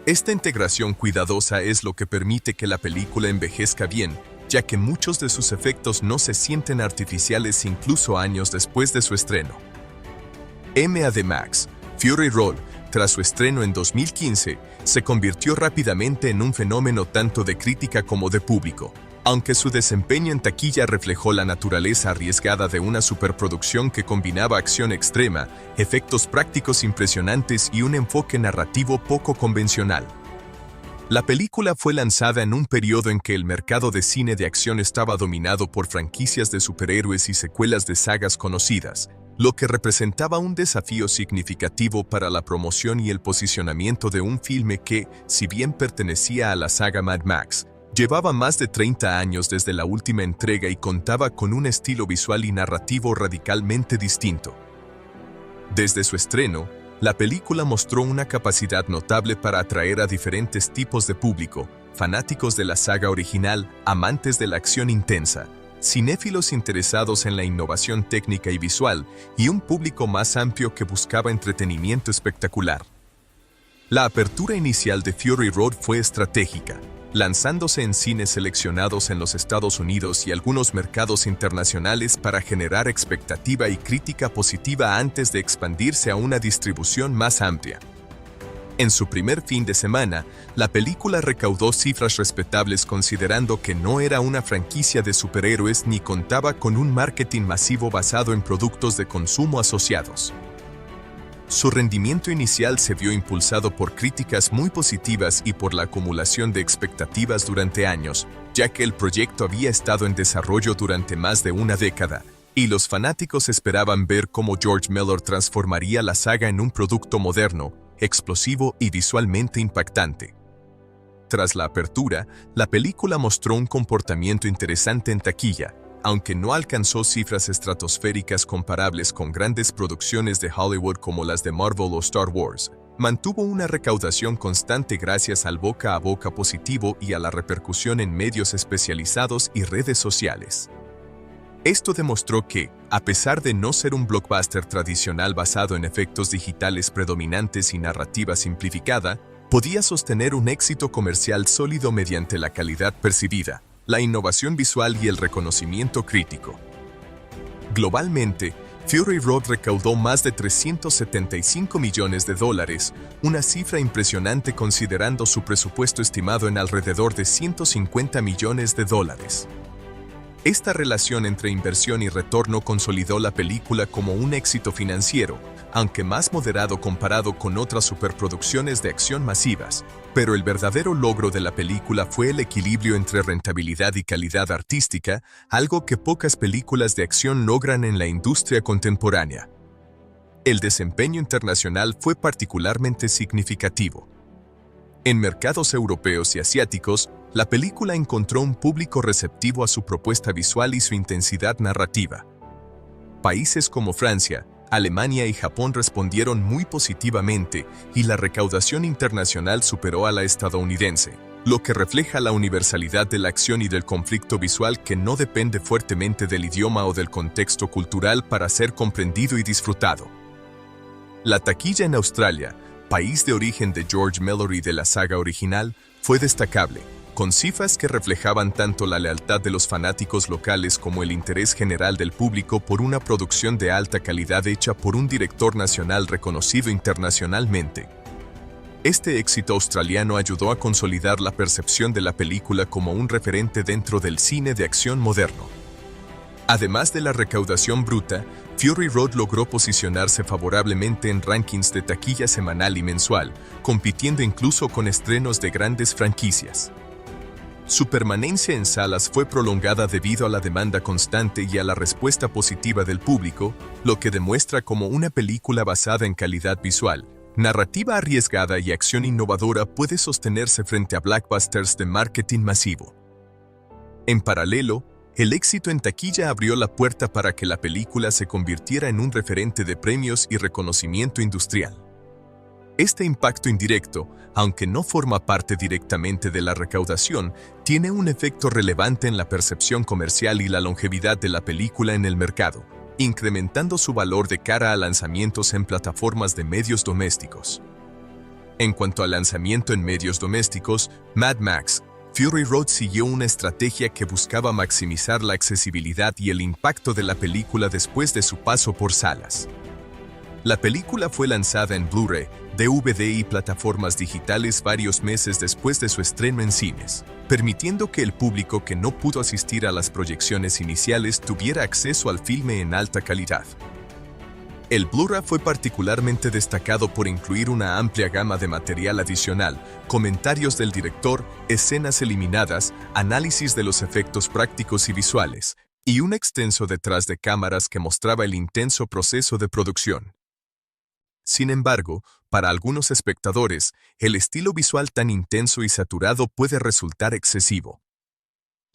Speaker 1: Esta integración cuidadosa es lo que permite que la película envejezca bien, ya que muchos de sus efectos no se sienten artificiales incluso años después de su estreno. Mad Max, Fury Road, tras su estreno en 2015, se convirtió rápidamente en un fenómeno tanto de crítica como de público, aunque su desempeño en taquilla reflejó la naturaleza arriesgada de una superproducción que combinaba acción extrema, efectos prácticos impresionantes y un enfoque narrativo poco convencional. La película fue lanzada en un periodo en que el mercado de cine de acción estaba dominado por franquicias de superhéroes y secuelas de sagas conocidas, lo que representaba un desafío significativo para la promoción y el posicionamiento de un filme que, si bien pertenecía a la saga Mad Max, llevaba más de 30 años desde la última entrega y contaba con un estilo visual y narrativo radicalmente distinto. Desde su estreno, la película mostró una capacidad notable para atraer a diferentes tipos de público, fanáticos de la saga original, amantes de la acción intensa, cinéfilos interesados en la innovación técnica y visual, y un público más amplio que buscaba entretenimiento espectacular. La apertura inicial de Fury Road fue estratégica, lanzándose en cines seleccionados en los Estados Unidos y algunos mercados internacionales para generar expectativa y crítica positiva antes de expandirse a una distribución más amplia. En su primer fin de semana, la película recaudó cifras respetables considerando que no era una franquicia de superhéroes ni contaba con un marketing masivo basado en productos de consumo asociados. Su rendimiento inicial se vio impulsado por críticas muy positivas y por la acumulación de expectativas durante años, ya que el proyecto había estado en desarrollo durante más de una década, y los fanáticos esperaban ver cómo George Miller transformaría la saga en un producto moderno, explosivo y visualmente impactante. Tras la apertura, la película mostró un comportamiento interesante en taquilla, aunque no alcanzó cifras estratosféricas comparables con grandes producciones de Hollywood como las de Marvel o Star Wars. Mantuvo una recaudación constante gracias al boca a boca positivo y a la repercusión en medios especializados y redes sociales. Esto demostró que, a pesar de no ser un blockbuster tradicional basado en efectos digitales predominantes y narrativa simplificada, podía sostener un éxito comercial sólido mediante la calidad percibida, la innovación visual y el reconocimiento crítico. Globalmente, Fury Road recaudó más de $375 millones, una cifra impresionante considerando su presupuesto estimado en alrededor de $150 millones. Esta relación entre inversión y retorno consolidó la película como un éxito financiero, aunque más moderado comparado con otras superproducciones de acción masivas, pero el verdadero logro de la película fue el equilibrio entre rentabilidad y calidad artística, algo que pocas películas de acción logran en la industria contemporánea. El desempeño internacional fue particularmente significativo. En mercados europeos y asiáticos, la película encontró un público receptivo a su propuesta visual y su intensidad narrativa. Países como Francia, Alemania y Japón respondieron muy positivamente y la recaudación internacional superó a la estadounidense, lo que refleja la universalidad de la acción y del conflicto visual que no depende fuertemente del idioma o del contexto cultural para ser comprendido y disfrutado. La taquilla en Australia, país de origen de George Miller y de la saga original, fue destacable, con cifras que reflejaban tanto la lealtad de los fanáticos locales como el interés general del público por una producción de alta calidad hecha por un director nacional reconocido internacionalmente. Este éxito australiano ayudó a consolidar la percepción de la película como un referente dentro del cine de acción moderno. Además de la recaudación bruta, Fury Road logró posicionarse favorablemente en rankings de taquilla semanal y mensual, compitiendo incluso con estrenos de grandes franquicias. Su permanencia en salas fue prolongada debido a la demanda constante y a la respuesta positiva del público, lo que demuestra cómo una película basada en calidad visual, narrativa arriesgada y acción innovadora puede sostenerse frente a blockbusters de marketing masivo. En paralelo, el éxito en taquilla abrió la puerta para que la película se convirtiera en un referente de premios y reconocimiento industrial. Este impacto indirecto, aunque no forma parte directamente de la recaudación, tiene un efecto relevante en la percepción comercial y la longevidad de la película en el mercado, incrementando su valor de cara a lanzamientos en plataformas de medios domésticos. En cuanto al lanzamiento en medios domésticos, Mad Max Fury Road siguió una estrategia que buscaba maximizar la accesibilidad y el impacto de la película después de su paso por salas. La película fue lanzada en Blu-ray, DVD y plataformas digitales varios meses después de su estreno en cines, permitiendo que el público que no pudo asistir a las proyecciones iniciales tuviera acceso al filme en alta calidad. El Blu-ray fue particularmente destacado por incluir una amplia gama de material adicional, comentarios del director, escenas eliminadas, análisis de los efectos prácticos y visuales, y un extenso detrás de cámaras que mostraba el intenso proceso de producción. Sin embargo, para algunos espectadores, el estilo visual tan intenso y saturado puede resultar excesivo.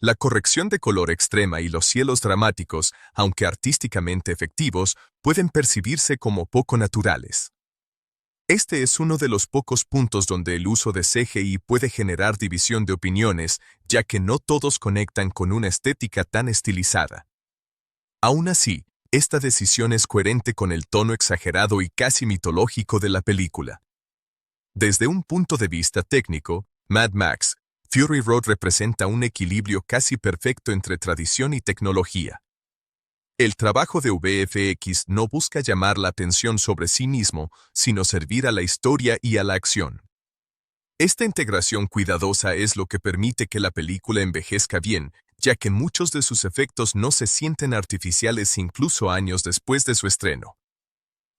Speaker 1: La corrección de color extrema y los cielos dramáticos, aunque artísticamente efectivos, pueden percibirse como poco naturales. Este es uno de los pocos puntos donde el uso de CGI puede generar división de opiniones, ya que no todos conectan con una estética tan estilizada. Aún así, esta decisión es coherente con el tono exagerado y casi mitológico de la película. Desde un punto de vista técnico, Mad Max Fury Road representa un equilibrio casi perfecto entre tradición y tecnología. El trabajo de VFX no busca llamar la atención sobre sí mismo, sino servir a la historia y a la acción. Esta integración cuidadosa es lo que permite que la película envejezca bien, ya que muchos de sus efectos no se sienten artificiales incluso años después de su estreno.